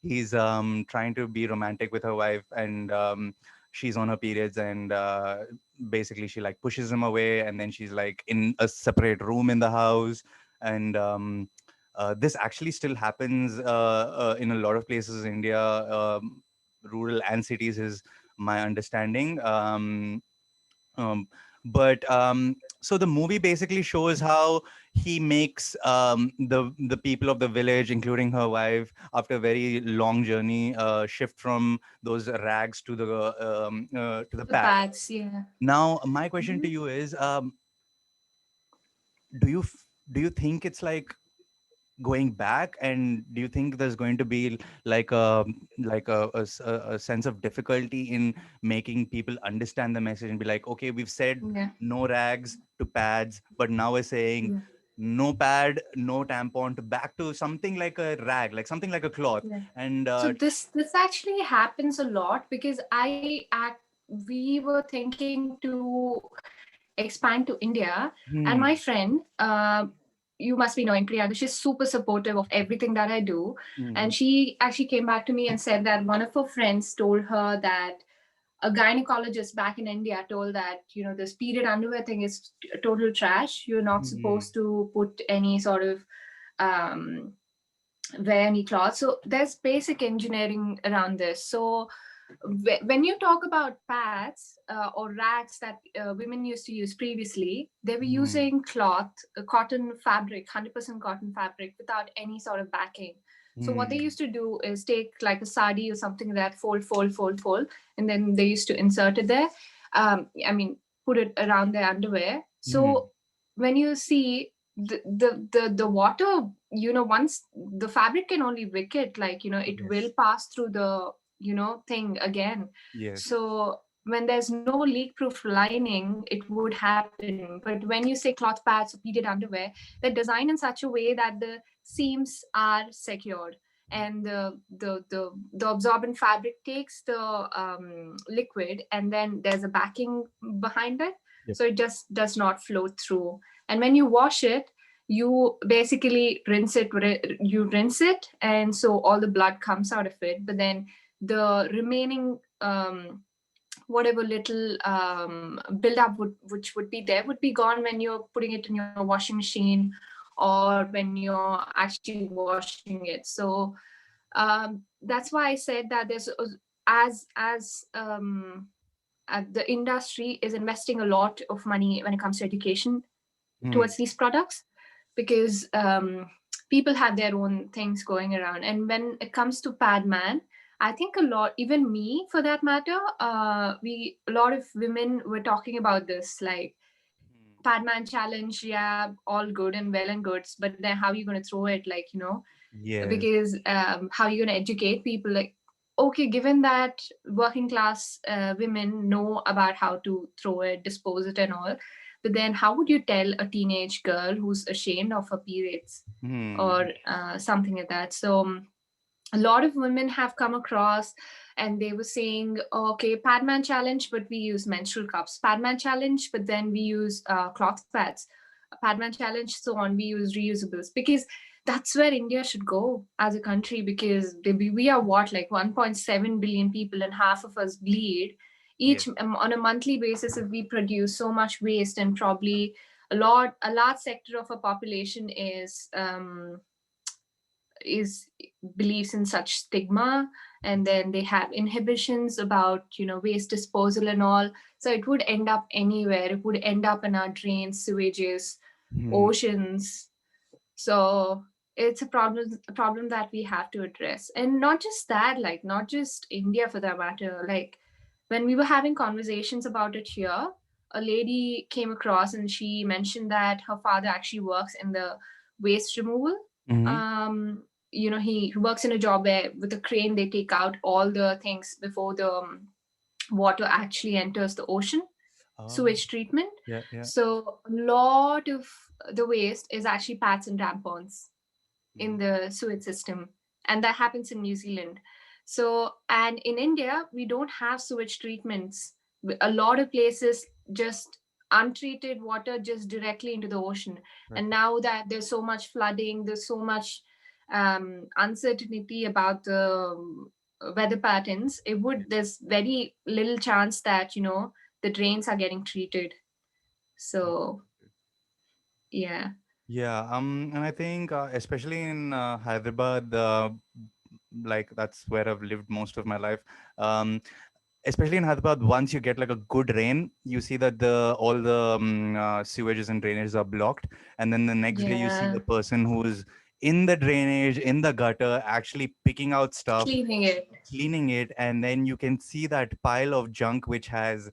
he's trying to be romantic with her wife, and she's on her periods, and basically she like pushes him away, and then she's like in a separate room in the house, and this actually still happens in a lot of places in India. Rural and cities is my understanding. Um, but so the movie basically shows how he makes the people of the village, including her wife, after a very long journey, shift from those rags to the the pad. bats. Yeah. Now, my question to Mhm. you is, do you think it's like going back, and do you think there's going to be like a sense of difficulty in making people understand the message and be like, okay, we've said Yeah. no rags to pads, but now we're saying Yeah. no pad, no tampon, to back to something like a rag, like something like a cloth. Yeah. And So this actually happens a lot because we were thinking to expand to India, and my hmm, friend, you must be knowing Priyanka, she's super supportive of everything that I do, and hmm, she actually came back to me and said that one of her friends told her that a gynecologist back in India told that, this period underwear thing is total trash. You're not Mm. supposed to put any sort of um, wear any cloth. So there's basic engineering around this. So when you talk about pads or rags that women used to use previously, they were Mm. using cloth, cotton fabric, 100% cotton fabric without any sort of backing. So what they Mm. used to do is take like a sari or something that fold, and then they used to insert it there. I mean, put it around their underwear. Mm. So when you see the water, once the fabric can only wick it, like, it will Yes. pass through the thing again. Yes. So when there's no leak proof lining, it would happen. But when you say cloth pads or pleated underwear, they're designed in such a way that the seams are secured, and the absorbent fabric takes the liquid, and then there's a backing behind it, Yep. so it just does not flow through. And when you wash it, you basically rinse it, and so all the blood comes out of it. But then the remaining whatever little buildup which would be there would be gone when you're putting it in your washing machine, or when you're actually washing it. So that's why I said that there's as the industry is investing a lot of money when it comes to education Mm. towards these products, because people have their own things going around. And when it comes to Padman, I think a lot, even me for that matter, a lot of women were talking about this, like Padman challenge, yeah, all good and well and good, but then how are you going to throw it, like, Yes. because how are you going to educate people, like, okay, given that working class women know about how to throw it, dispose it and all, but then how would you tell a teenage girl who's ashamed of her periods Mm. or something like that? So a lot of women have come across, and they were saying, okay, Padman challenge, but we use menstrual cups. Padman challenge, but then we use cloth pads. Padman challenge, so on, we use reusables, because that's where India should go as a country, because we are what, like 1.7 billion people, and half of us bleed Yes. each on a monthly basis. If we produce so much waste, and probably a large sector of our population is believes in such stigma, and then they have inhibitions about waste disposal and all. So it would end up anywhere. It would end up in our drains, sewages, Mm. oceans. So it's a problem that we have to address. And not just that, like, not just India for that matter. Like, when we were having conversations about it here, a lady came across and she mentioned that her father actually works in the waste removal. Mm-hmm. He works in a job where with a crane they take out all the things before the water actually enters the ocean, Oh. sewage treatment. Yeah. Yeah. So a lot of the waste is actually pads and tampons in Mm. the sewage system, and that happens in New Zealand. So, and in India we don't have sewage treatments. A lot of places just untreated water just directly into the ocean. Right. And now that there's so much flooding, there's so much uncertainty about the weather patterns, there's very little chance that the drains are getting treated. Yes. So yeah. Yeah, and I think especially in Hyderabad, like that's where I've lived most of my life. Um, Especially in Hyderabad, once you get like a good rain, you see that the all the sewages and drainages are blocked, and then the next day you see Yeah, the person who's in the drainage, in the gutter, actually picking out stuff, cleaning it. cleaning it, and then you can see that pile of junk which has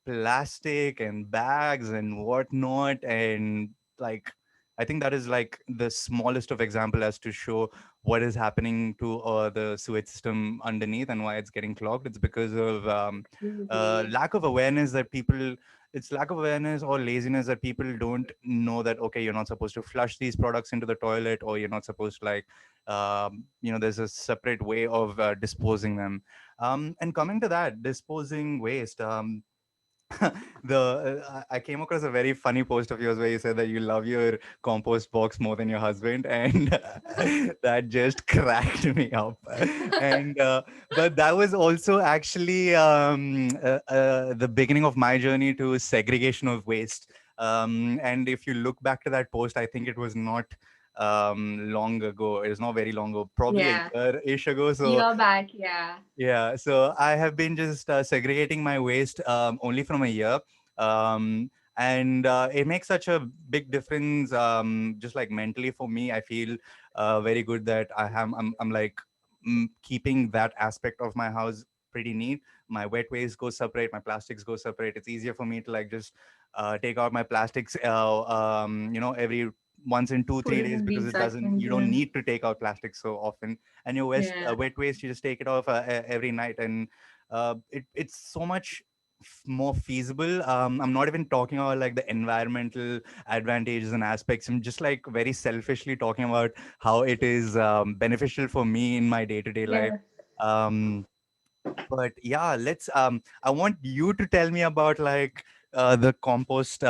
plastic and bags and whatnot, and like I think that is like the smallest of example as to show what is happening to the sewage system underneath and why it's getting clogged. It's because of Mhm. lack of awareness that people, it's lack of awareness or laziness that people don't know that okay, you're not supposed to flush these products into the toilet, or you're not supposed to like there's a separate way of disposing them. And coming to that disposing waste, I came across a very funny post of yours where you said that you love your compost box more than your husband, and that just cracked me up. And but that was also actually the beginning of my journey to segregation of waste. And if you look back to that post, I think it was not long ago. It was not very long ago, probably a Yeah. year-ish ago. So Year back, yeah. yeah, so I have been just segregating my waste only from a year. And it makes such a big difference, just like mentally for me. I feel very good that I'm like keeping that aspect of my house pretty neat. My wet waste goes separate, my plastics go separate. It's easier for me to like just take out my plastics, every once in two, Put three it days in because it doesn't, recycling you don't bin. need to take out plastics so often. And your Yeah. wet waste, you just take it off every night, and it's so much more feasible. I'm not even talking about like the environmental advantages and aspects. I'm just like very selfishly talking about how it is beneficial for me in my day-to-day life. Yeah. um but yeah, let's I want you to tell me about like the compost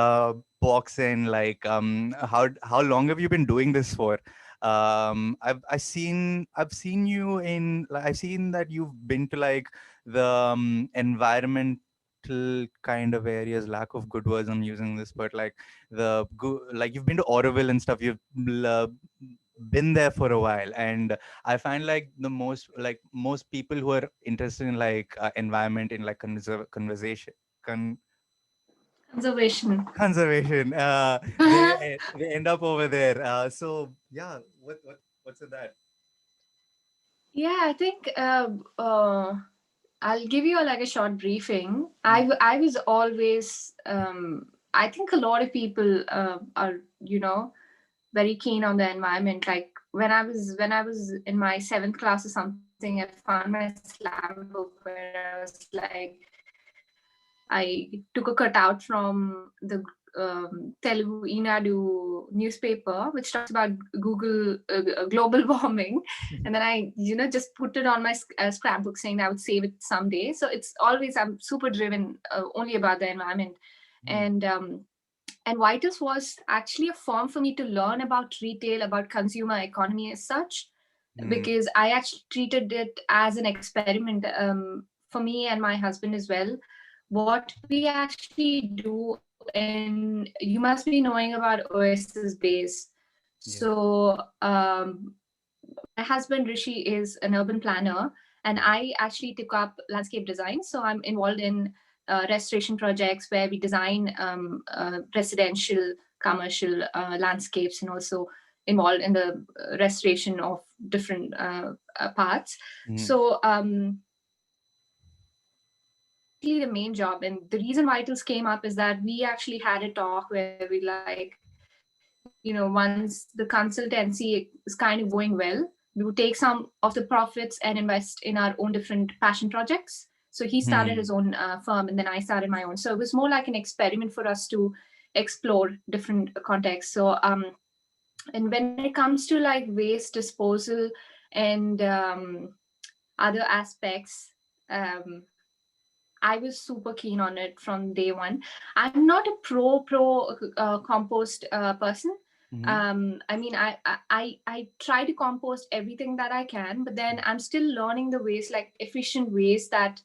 box, and like how long have you been doing this for? I've seen you in like, I've seen that you've been to like the environmental kind of areas. Lack of good words I'm using this, but like like you've been to Oroville and stuff. You've uh, been there for a while, and I find like the most people who are interested in like environment, in like conversation, con- Conservation. conservation, they end up over there. So yeah, what's with that? Yeah, I think I'll give you like a short briefing. Mm, I was always I think a lot of people are very keen on the environment. Like when I was in my seventh class or something, I found my slam book where I was like, I took a cutout from the Telugu Inadu newspaper, which talks about global warming, and then I, just put it on my scrapbook, saying that I would save it someday. So it's always I'm super driven only about the environment, mm, and Vitus was actually a form for me to learn about retail, about consumer economy as such, mm, because I actually treated it as an experiment for me and my husband as well. What we actually do, and you must be knowing about OS's base. So yeah. my husband Rishi is an urban planner, and I actually took up landscape design. So I'm involved in restoration projects where we design residential, commercial landscapes, and also involved in the restoration of different parts. Mm, So basically the main job, and the reason Vitals came up is that we actually had a talk where we like, once the consultancy is kind of going well, we would take some of the profits and invest in our own different passion projects. So he started mm, his own firm, and then I started my own. So it was more like an experiment for us to explore different contexts. So and when it comes to like waste disposal and other aspects, um, I was super keen on it from day one. I'm not a pro compost person. mm, I mean, I try to compost everything that I can, but then I'm still learning the ways, like efficient ways that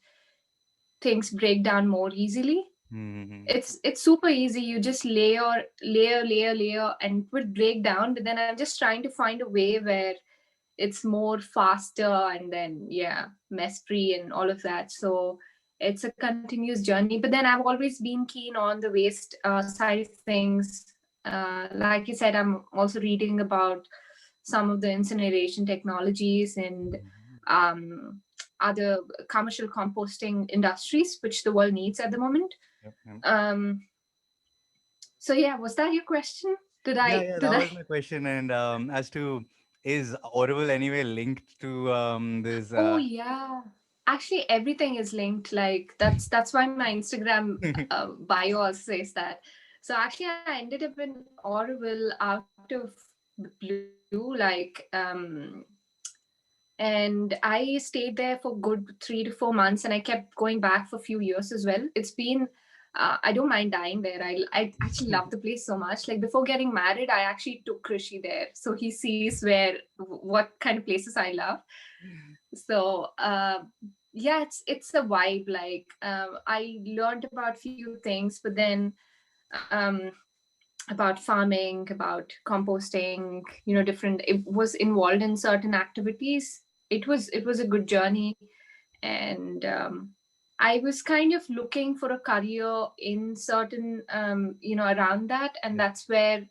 things break down more easily. mm, It's super easy. You just layer, and it would break down. But then I'm just trying to find a way where it's more faster, and then yeah, mess free and all of that. So it's a continuous journey, but then I've always been keen on the waste side of things. Like you said, I'm also reading about some of the incineration technologies and mm. um, other commercial composting industries which the world needs at the moment. Yep, yep. um, so yeah, was that your question? did Yeah, i yeah, did that i was my question. And as to, is Audible anyway linked to this? Oh yeah. Actually, everything is linked. Like that's why my Instagram bio also says that. So actually, I ended up in Audible out of blue, and I stayed there for good 3 to 4 months, and I kept going back for a few years as well. It's been I don't mind dying there. I actually love the place so much. Like before getting married, I actually took Krishi there, so he sees what kind of places I love. So yeah, it's a vibe. Like I learned about few things, but then um, about farming, about composting, different. It was involved in certain activities. It was a good journey, and I was kind of looking for a career in certain, around that, and Yeah. that's where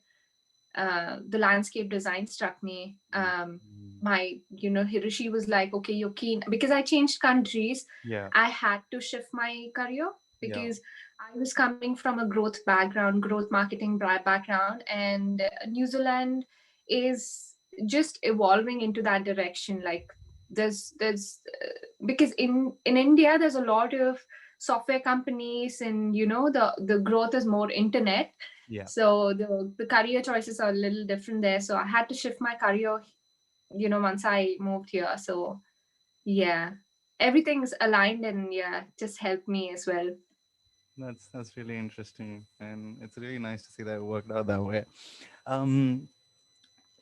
the landscape design struck me. Mm. My, Hiroshi was like, okay, you're keen, because I changed countries. Yeah. I had to shift my career Yeah. because I was coming from a growth background, growth marketing background, and New Zealand is just evolving into that direction. Like there's because in India there's a lot of software companies, and the growth is more internet, Yeah. so the career choices are a little different there. So I had to shift my career, once I moved here. So yeah, everything's aligned, and yeah, just helped me as well. That's really interesting, and it's really nice to see that it worked out that way. Um,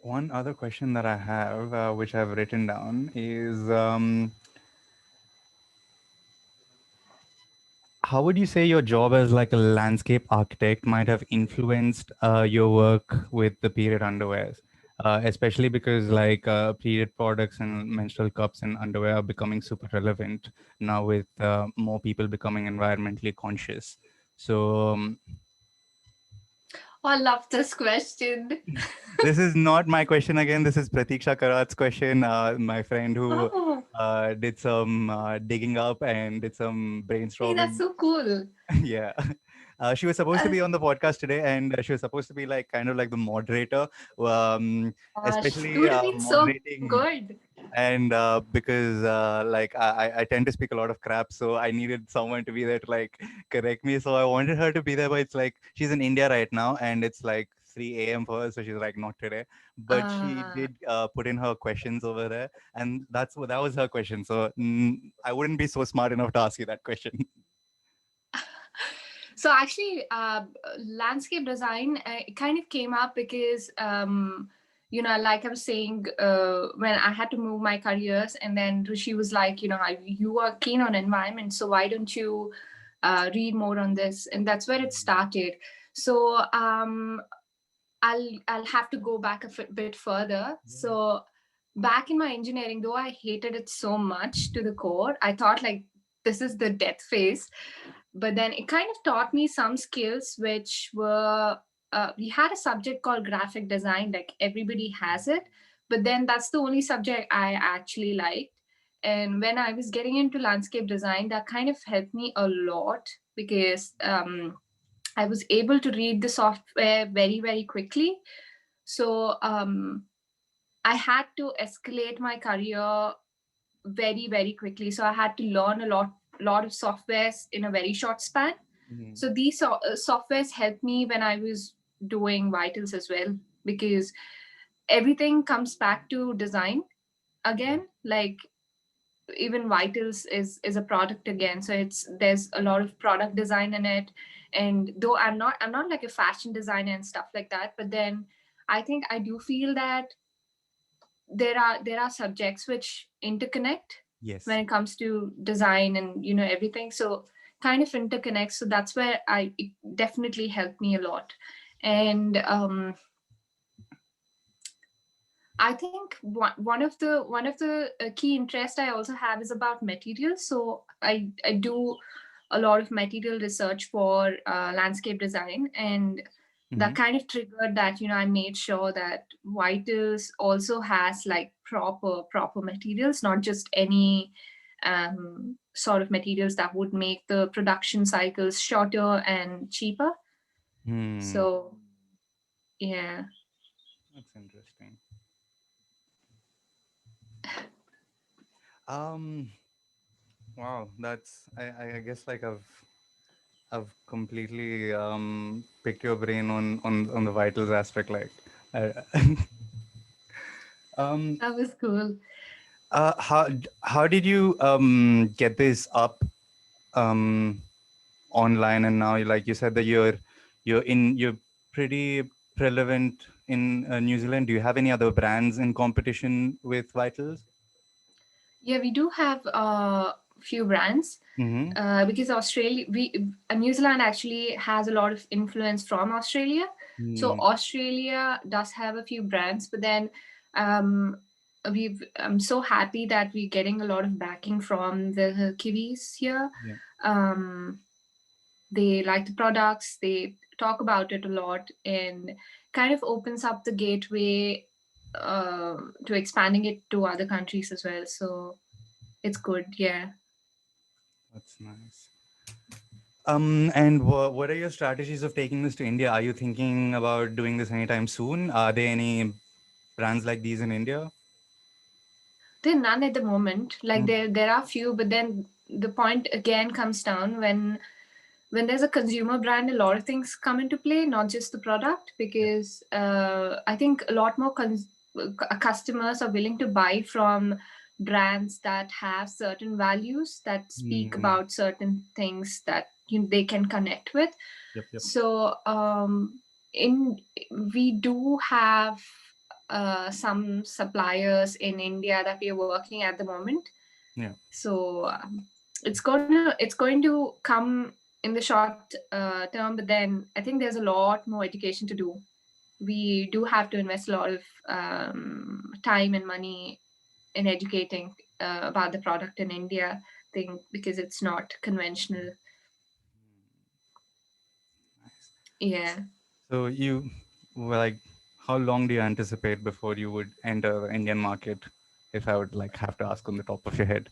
One other question that I have, which I've written down, is how would you say your job as like a landscape architect might have influenced your work with the period underwears? Especially because like period products and menstrual cups and underwear are becoming super relevant now with more people becoming environmentally conscious. So Oh, I love this question. this is not my question again. This is Pratiksha Karat's question. My friend who Oh, did some digging up and did some hey, that's brainstorming. so cool. Yeah. She was supposed to Uh, be on the podcast today, and she was supposed to be like kind of like the moderator, um, Gosh, it especially would have been so moderating. good. And because like I tend to speak a lot of crap, so I needed someone to be there to like correct me. So I wanted her to be there, but it's like she's in India right now, and it's like 3 a.m. for her, so she's like not today. But she Uh, did put in her questions over there, and that was her question. So I wouldn't be so smart enough to ask you that question. so actually, landscape design it kind of came up because like I was saying, when I had to move my careers, and then Rishi was like, you are keen on environment, so why don't you read more on this? And that's where it started. So I'll have to go back a bit further. So back in my engineering, though I hated it so much to the core, I thought like this is the death phase. But then it kind of taught me some skills which were we had a subject called graphic design, like everybody has it, but then that's the only subject I actually liked. And when I was getting into landscape design, that kind of helped me a lot because I was able to read the software very, very quickly. So I had to escalate my career very, very quickly. So I had to learn lot of softwares in a very short span. Mhm. So these softwares helped me when I was doing vitals as well, because everything comes back to design Yeah. again. Like even vitals is a product again, so there's a lot of product design in it. And though I'm not like a fashion designer and stuff like that, but then I think I do feel that there are subjects which interconnect Yes. when it comes to design and everything, so kind of interconnects. So that's where it definitely helped me a lot. And I think one of the key interest I also have is about materials. So I do a lot of material research for landscape design, and that Hmm. kind of triggered that I made sure that Vitals also has like proper materials, not just any sort of materials that would make the production cycles shorter and cheaper. Hmm. So yeah. That's interesting. Um. Wow. That's I guess like I've completely picked your brain on the vitals aspect. Like, I, um, That was cool. how did you get this up um online, and now, like you said, that you're pretty relevant in New Zealand. Do you have any other brands in competition with Vitals? Yeah, we do have a few brands. Mm-hmm. Because New Zealand actually has a lot of influence from Australia. So Mm, Australia does have a few brands, but then um, I'm so happy that we're getting a lot of backing from the Kiwis here. yeah. Um, they like the products, they talk about it a lot, and kind of opens up the gateway to expanding it to other countries as well. So it's good, yeah. That's nice. And what are your strategies of taking this to India? Are you thinking about doing this anytime soon? Are there any brands like these in India? There are none at the moment. Like Mm, there are few, but then the point again comes down when there's a consumer brand, a lot of things come into play, not just the product, yeah. because I think a lot more customers are willing to buy from brands that have certain values, that speak Mm, about certain things that they can connect with. yep, yep. So in we do have some suppliers in India that we are working at the moment. Yeah. So it's going to come in the short term, but then I think there's a lot more education to do. We do have to invest a lot of time and money in educating about the product in India thing, because it's not conventional. Nice. Yeah. So you were like, how long do you anticipate before you would enter the Indian market? If I would like have to ask on the top of your head.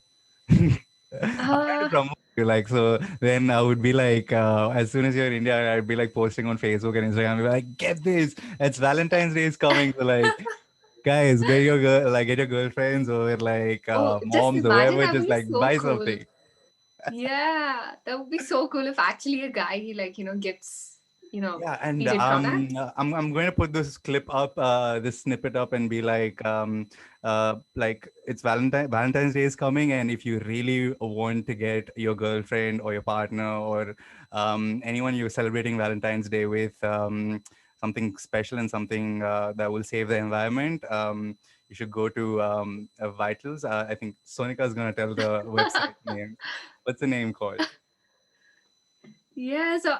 I'm trying to Uh, promote you, like, so then I would be like, as soon as you're in India, I'd be like posting on Facebook and Instagram, be like, get this, it's Valentine's Day is coming, so like, guys, get your get your girlfriends or like oh, just moms or imagine, whoever, that just would be like so buy cool. something. Yeah, that would be so cool if actually a guy, like, gets, Yeah, and a good product. I'm going to put this clip up, this snippet up, and be like it's Valentine's Day is coming, and if you really want to get your girlfriend or your partner or anyone you're celebrating Valentine's Day with something special and something that will save the environment, you should go to Vitals. I think Sonika is going to tell the website name. What's the name called? Yeah, so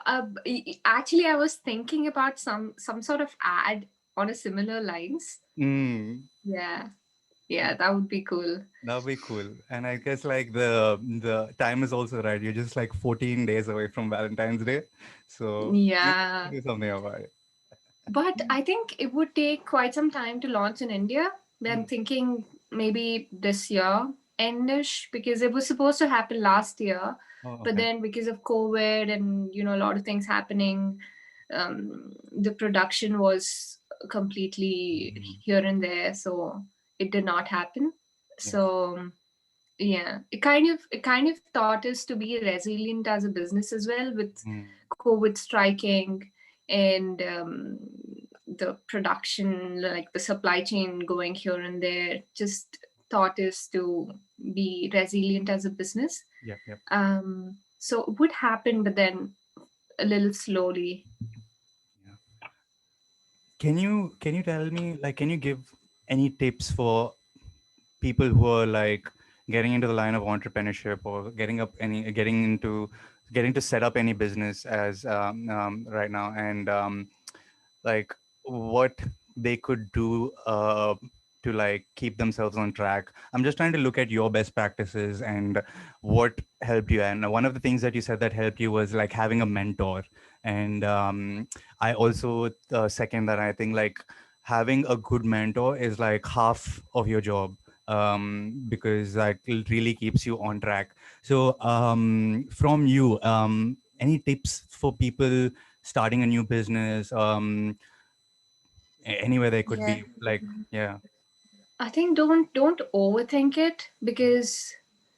actually, I was thinking about some sort of ad on a similar lines. Mm. Yeah, yeah, that would be cool. That'd be cool. And I guess like the time is also right. You're just like 14 days away from Valentine's Day. So you Yeah, can do something about it. but I think it would take quite some time to launch in India. I'm Mm. thinking maybe this year, endish, because it was supposed to happen last year, Oh, but okay. then because of COVID and a lot of things happening, the production was completely Mm. here and there, so it did not happen. Yeah. So yeah, it kind of taught us to be resilient as a business as well, with Mm. COVID striking and the production, like the supply chain going here and there, just taught us to be resilient as a business. Yep. Yep. So it would happen, but then a little slowly. Yeah. Can you tell me, like, can you give any tips for people who are like getting into the line of entrepreneurship or getting to set up any business as right now, and like what they could do to like keep themselves on track? I'm just trying to look at your best practices and what helped you. And one of the things that you said that helped you was like having a mentor. And I also second that. I think like having a good mentor is like half of your job, because like it really keeps you on track. So from you, any tips for people starting a new business, anywhere they could Yeah, be like, yeah. I think don't overthink it, because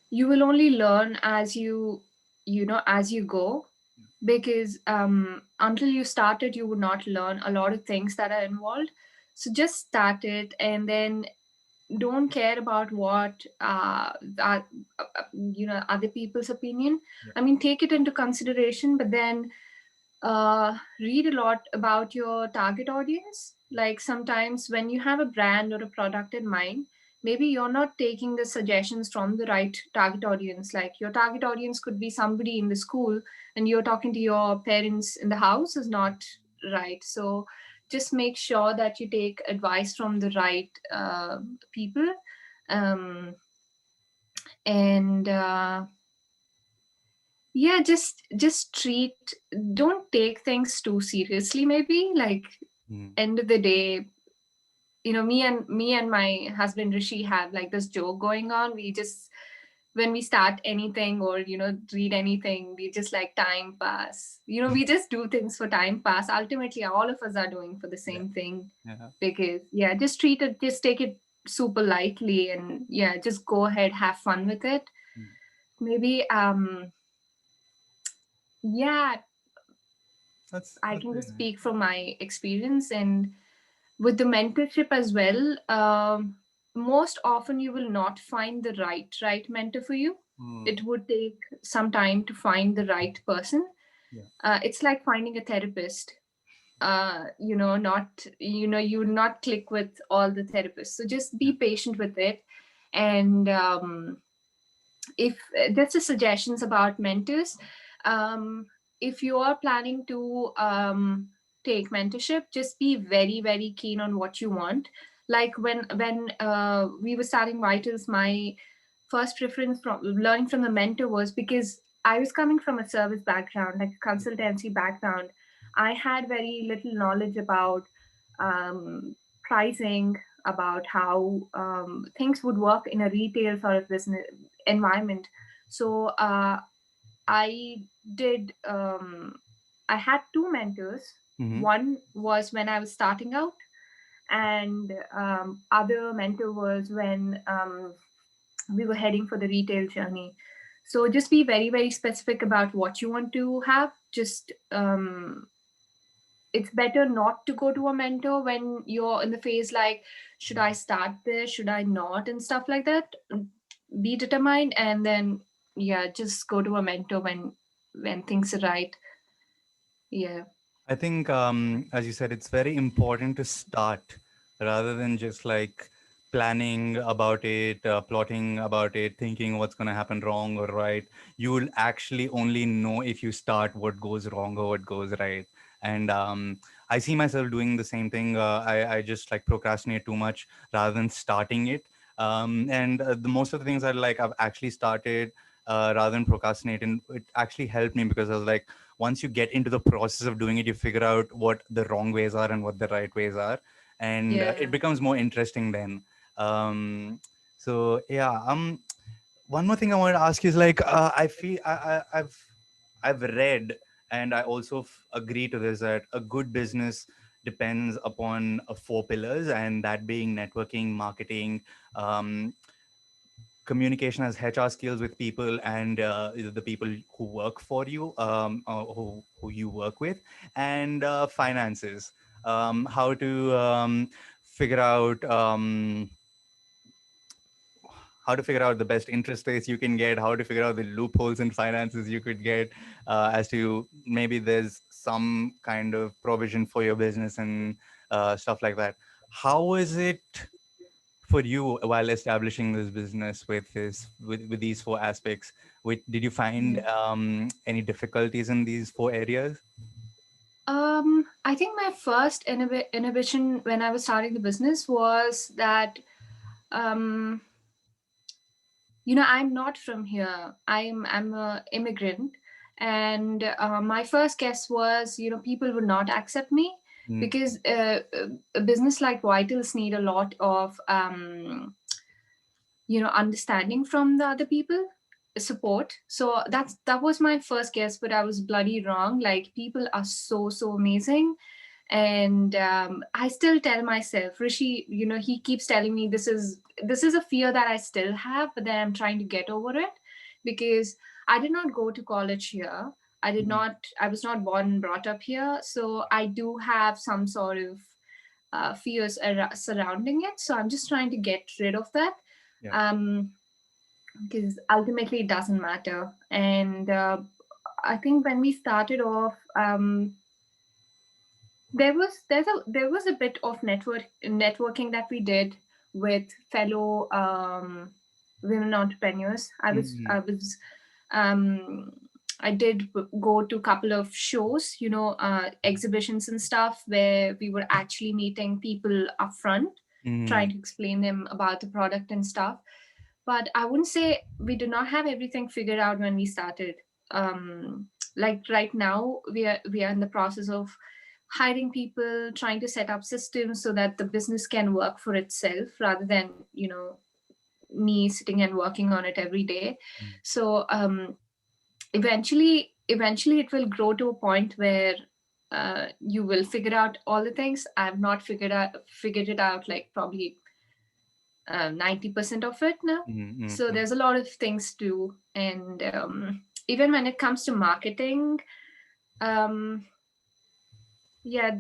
you will only learn as as you go, because until you start it, you would not learn a lot of things that are involved. So just start it, and then don't care about what other people's opinion. Yeah. I mean, take it into consideration, but then read a lot about your target audience. Like sometimes when you have a brand or a product in mind, maybe you're not taking the suggestions from the right target audience. Like your target audience could be somebody in the school, and you're talking to your parents in the house is not right. So just make sure that you take advice from the right people. Um, and yeah, just treat, don't take things too seriously. Maybe like Mm. end of the day, me and my husband Rishi have like this joke going on. We just, when we start anything or read anything, we just like time pass. We just do things for time pass. Ultimately all of us are doing for the Yeah. same thing. Yeah. Because yeah, just treat it, just take it super lightly, and yeah, just go ahead, have fun with it. Mm. Maybe yeah, I That's can very just nice. speak from my experience. And with the mentorship as well, most often you will not find the right mentor for you. Mm. It would take some time to find the right person. Yeah. It's like finding a therapist. Not, you will not click with all the therapists. So just Yeah. be patient with it. And if that's the suggestions about mentors. um, if you are planning to take mentorship, just be very very keen on what you want. Like when we were starting Vitals, my first preference from learning from the mentor was because I was coming from a service background, like a consultancy background. I had very little knowledge about um, pricing, about how things would work in a retail sort of business environment. So I did. I had two mentors. Mm-hmm. One was when I was starting out, and other mentor was when we were heading for the retail journey. So just be very very specific about what you want to have. Just it's better not to go to a mentor when you're in the phase like, should I start this, should I not, and stuff like that. Be determined, and then yeah, just go to a mentor when things are right. Yeah. I think, as you said, it's very important to start rather than just like planning about it, plotting about it, thinking what's going to happen wrong or right. You will actually only know if you start what goes wrong or what goes right. And I see myself doing the same thing. I just like procrastinate too much rather than starting it. And the most of the things I've actually started rather than procrastinate. And it actually helped me because I was like, once you get into the process of doing it, you figure out what the wrong ways are and what the right ways are, and it Yeah. becomes more interesting then. So yeah, one more thing I wanted to ask is like, I feel I've read, and I also agree to this, that a good business depends upon four pillars, and that being networking, marketing, um, communication as HR skills with people, and the people who work for you, who you work with, and finances. How to figure out how to figure out the best interest rates you can get, how to figure out the loopholes in finances you could get, as to maybe there's some kind of provision for your business and stuff like that. How is it for you while establishing this business with with these four aspects? Did you find Yeah. any difficulties in these four areas? I think my first inhibition when I was starting the business was that um, I'm not from here. I'm a immigrant, and my first guess was people would not accept me Mm. because a business like Vitals need a lot of understanding from the other people, support. So that was my first guess, but I was bloody wrong. Like people are so amazing. And I still tell myself, Rishi, he keeps telling me this is a fear that I still have, but then I'm trying to get over it because I did not go to college here. I was not born and brought up here, so I do have some sort of fears surrounding it. So I'm just trying to get rid of that. Yeah. Um, because ultimately it doesn't matter. And I think when we started off, there was a bit of networking that we did with fellow women entrepreneurs. Mm-hmm. Um, I did go to a couple of shows, exhibitions and stuff where we were actually meeting people up front, trying to explain them about the product and stuff. But I wouldn't say we did not have everything figured out when we started. Like right now, we are in the process of hiring people, trying to set up systems so that the business can work for itself rather than me sitting and working on it every day. So eventually it will grow to a point where you will figure out all the things. I've not figured it out, like probably 90% of it now. So Mm-hmm. there's a lot of things to do. And even when it comes to marketing, um, yeah,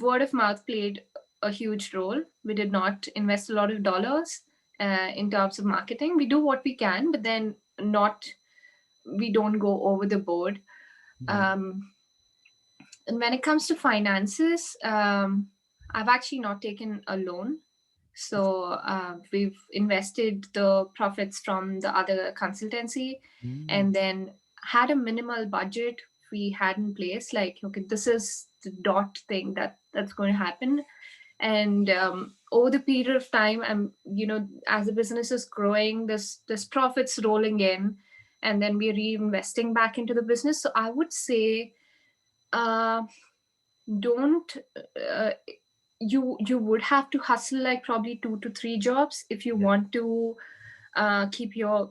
word of mouth played a huge role. We did not invest a lot of dollars in terms of marketing. We do what we can, but then not we don't go over the board. Um, and when it comes to finances, I've actually not taken a loan. So we've invested the profits from the other consultancy, and then had a minimal budget we had in place. Like, okay, this is the dot thing that's going to happen. And over the period of time, as the business is growing, this profits rolling in, and then we're reinvesting back into the business. So I would say, uh, don't uh, you would have to hustle like probably 2 to 3 jobs if you want to keep your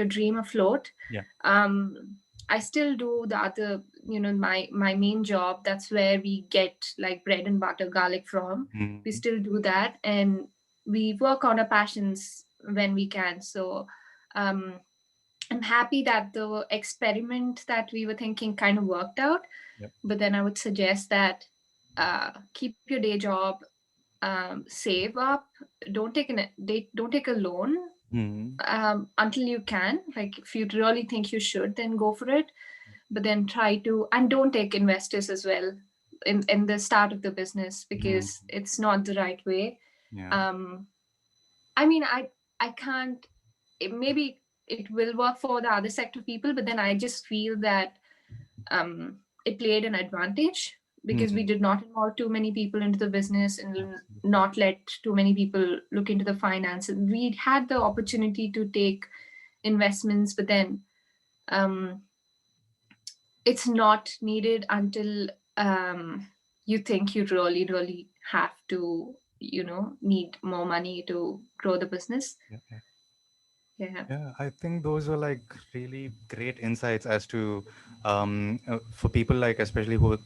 dream afloat. Yeah. um I still do the other, my main job. That's where we get like bread and butter garlic from. We Mm-hmm. still do that, and we work on our passions when we can. So um I'm happy that the experiment that we were thinking kind of worked out. Yep. But then I would suggest that keep your day job, save up, don't take a loan Mm-hmm. until you can. Like if you really think you should, then go for it. But then try to, and don't take investors as well in the start of the business, because it's not the right way. Yeah. Um, I mean, I can't. Maybe it will work for the other sector people, but then I just feel that it played an advantage because we Mm-hmm. did not involve too many people into the business and Absolutely. not let too many people look into the finance. We had the opportunity to take investments, but then um, it's not needed until you think you really, really have to, need more money to grow the business. Yeah. Yeah. Yeah. Yeah, I think those were like really great insights as to for people like especially who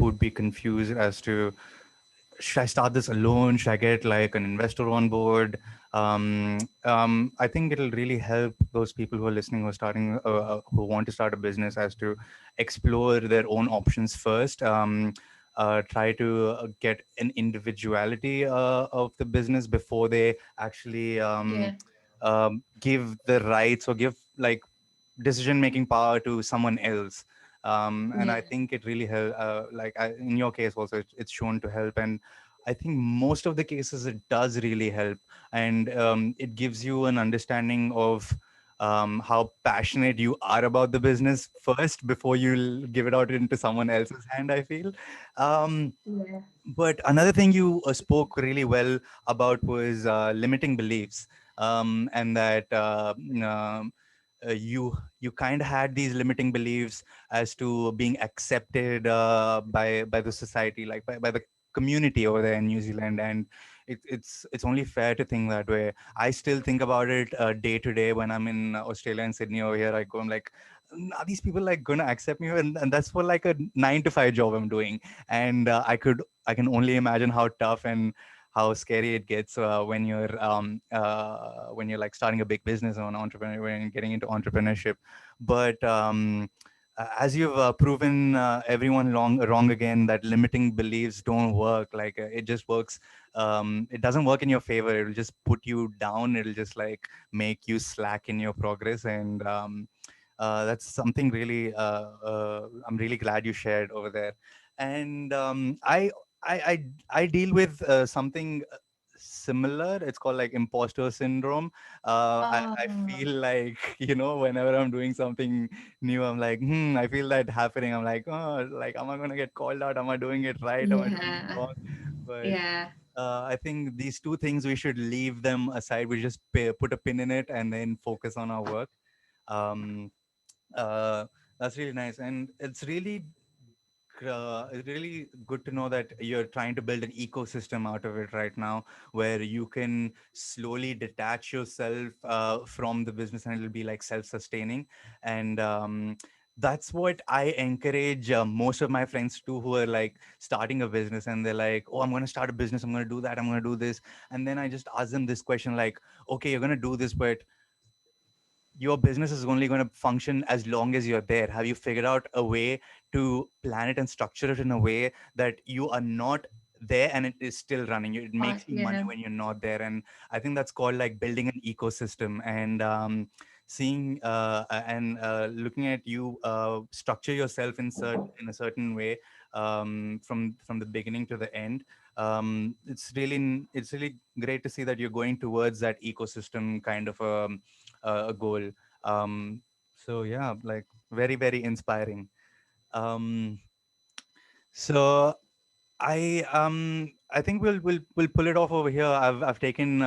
would be confused as to should I start this alone? Should I get like an investor on board? I think it'll really help those people who are listening, who are starting, who want to start a business, as to explore their own options first. Try to get an individuality of the business before they actually Yeah. give the rights or give like decision making power to someone else. And I Yeah. think it really help, in your case also it's shown to help. And I think most of the cases it does really help. And it gives you an understanding of how passionate you are about the business first before you give it out into someone else's hand, I feel. um, Yeah. but another thing you spoke really well about was limiting beliefs, and that you kind of had these limiting beliefs as to being accepted by the society, like by the community over there in New Zealand. And it's only fair to think that way. I still think about it day to day when I'm in Australia and Sydney over here. I go, I'm like, are these people like gonna accept me? And that's for like a 9 to 5 job I'm doing. And I can only imagine how tough and how scary it gets when you're like starting a big business or an entrepreneur and getting into entrepreneurship. But as you've proven everyone wrong again, that limiting beliefs don't work. Like it just works. It doesn't work in your favor. It'll just put you down. It'll just like make you slack in your progress. And that's something really. I'm really glad you shared over there. And I I deal with something similar. It's called like imposter syndrome. I Oh, feel like whenever I'm doing something new, I'm like, I feel that happening. I'm like, oh, like, am I gonna get called out? Am I doing it right? Am I doing it yeah, wrong? But yeah. I think these two things, we should leave them aside. We just put a pin in it and then focus on our work. Um, uh, that's really nice, and it's really good to know that you're trying to build an ecosystem out of it right now, where you can slowly detach yourself from the business, and it'll be like self-sustaining. And that's what I encourage most of my friends to, who are like starting a business, and they're like, oh, I'm going to start a business, I'm going to do that, I'm going to do this. And then I just ask them this question, like, okay, you're going to do this, but your business is only going to function as long as you're there. Have you figured out a way to plan it and structure it in a way that you are not there and it is still running? It makes you money Yeah, when you're not there. And I think that's called like building an ecosystem. And seeing and looking at you structure yourself in a certain way, from the beginning to the end. It's really great to see that you're going towards that ecosystem kind of a goal. So yeah, like, very, very inspiring. Um, so I think we'll pull it off over here. I've taken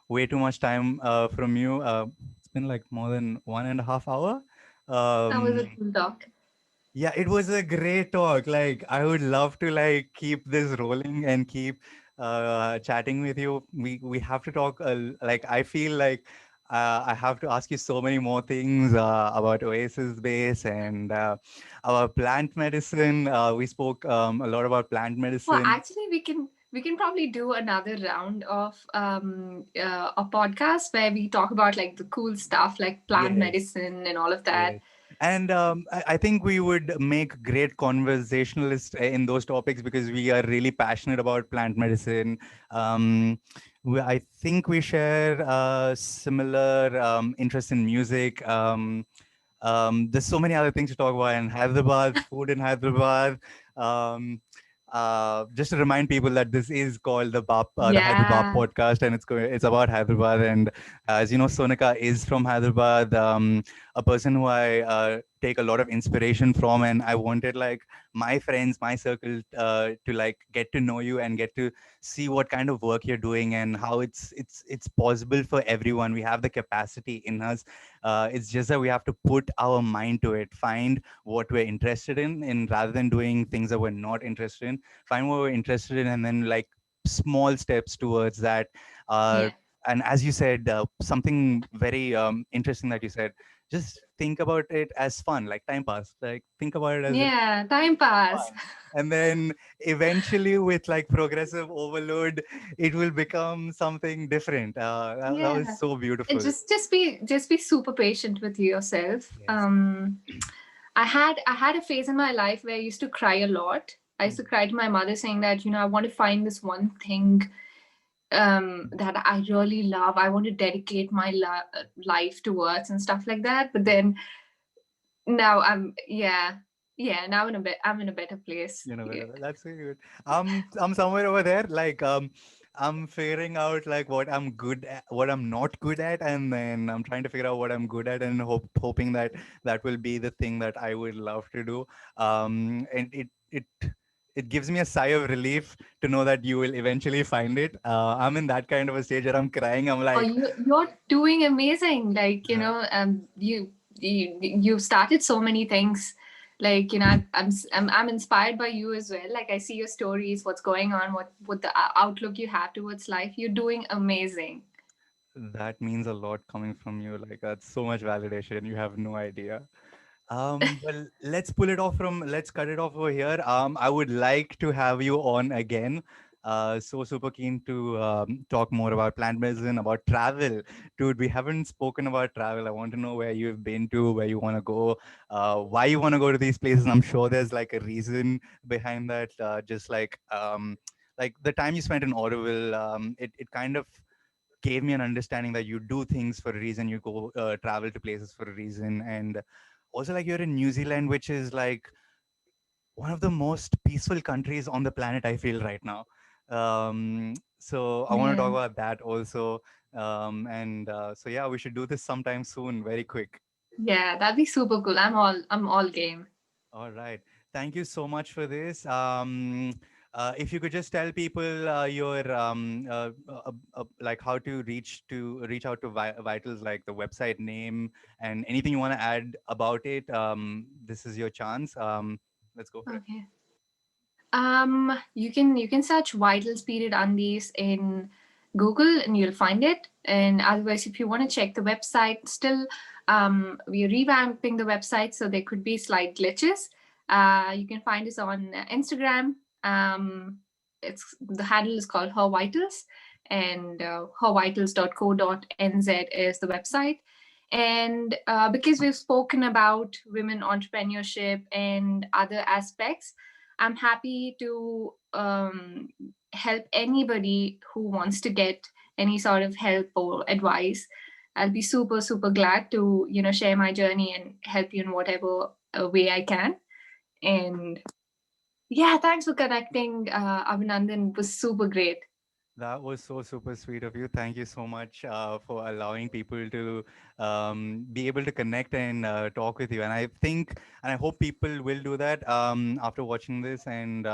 way too much time from you. It's been like more than 1.5 hour. that was a Um, cool talk. yeah, it was a great talk. Like, I would love to like keep this rolling and keep chatting with you. We have to talk. Like, I feel like I have to ask you so many more things about Oasis base and about plant medicine. We spoke a lot about plant Well, medicine. actually, we can probably do another round of a podcast where we talk about like the cool stuff like plant Yes. medicine and all of that. Yes. And I think we would make great conversationalists in those topics, because we are really passionate about plant medicine. I think we share similar interest in music. There's so many other things to talk about in Hyderabad, food in Hyderabad. Um, just to remind people that this is called the Hyderabad Yeah, podcast, and it's about Hyderabad. And as you know, Sonika is from Hyderabad, a person who I take a lot of inspiration from, and I wanted like my friends, my circle, to like get to know you and get to see what kind of work you're doing and how it's possible for everyone. We have the capacity in us. It's just that we have to put our mind to it, find what we're interested in rather than doing things that we're not interested in. Find what we're interested in, and then like small steps towards that. Uh, yeah, and as you said, something very interesting that you said, just think about it as fun, like time pass. Like, think about it as yeah. Time pass. fun. And then eventually, with like progressive overload, it will become something different. That was Yeah, so and beautiful. just be super patient with yourself. Yes. I had a phase in my life where I used to cry a lot. I used to cry to my mother saying that, I want to find this one thing that I really love. I want to dedicate my life towards and stuff like that. But then now I'm in a better place. Yeah. That's really good. I'm somewhere over there. Like, I'm figuring out like what I'm good at, what I'm not good at, and then I'm trying to figure out what I'm good at, and hoping that that will be the thing that I would love to do. And it gives me a sigh of relief to know that you will eventually find it. I'm in that kind of a stage where I'm crying. I'm Oh, like, you're doing amazing. Like, uh, you've started so many things. Like, I'm inspired by you as well. Like, I see your stories, what's going on, what the outlook you have towards life. You're doing amazing. that means a lot coming from you. Like, that's so much validation. You have no idea. Well, let's cut it off over here. I would like to have you on again. So super keen to talk more about plant medicine, about travel. Dude, we haven't spoken about travel. I want to know where you've been to, where you want to go, why you want to go to these places. I'm sure there's like a reason behind that. Just like the time you spent in Oroville, it kind of gave me an understanding that you do things for a reason. You go travel to places for a reason, and also like you're in New Zealand, which is like one of the most peaceful countries on the planet, I feel right now. So I want to talk Yeah. about that also. And so yeah, we should do this sometime soon, very quick. Yeah, that'd be super cool. I'm all game. All right. Thank you so much for this. If you could just tell people your like how to reach out to Vitals, like the website name and anything you want to add about it. This is your chance. Let's go for it. Okay. You can search Vital Spirit Undies in Google and you'll find it. And otherwise, if you want to check the website, still we're revamping the website, so there could be slight glitches. You can find us on Instagram. It's the handle is called Her Vitals, and hervitals.co.nz is the website. And because we've spoken about women entrepreneurship and other aspects, I'm happy to help anybody who wants to get any sort of help or advice. I'll be super, super glad to, share my journey and help you in whatever way I can. And yeah, thanks for connecting, Abhinandan. It was super great. That was so super sweet of you. Thank you so much for allowing people to be able to connect and talk with you. And I think, and I hope people will do that after watching this. And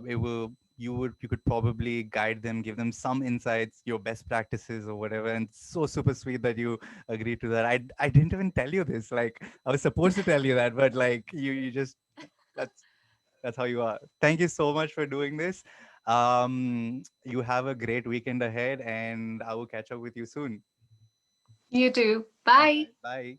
it will, you could probably guide them, give them some insights, your best practices or whatever. And it's so super sweet that you agreed to that. I didn't even tell you this. Like I was supposed to tell you that, but like you just that's that's how you are. Thank you so much for doing this. You have a great weekend ahead, and I will catch up with you soon. You too. All Bye. right. Bye.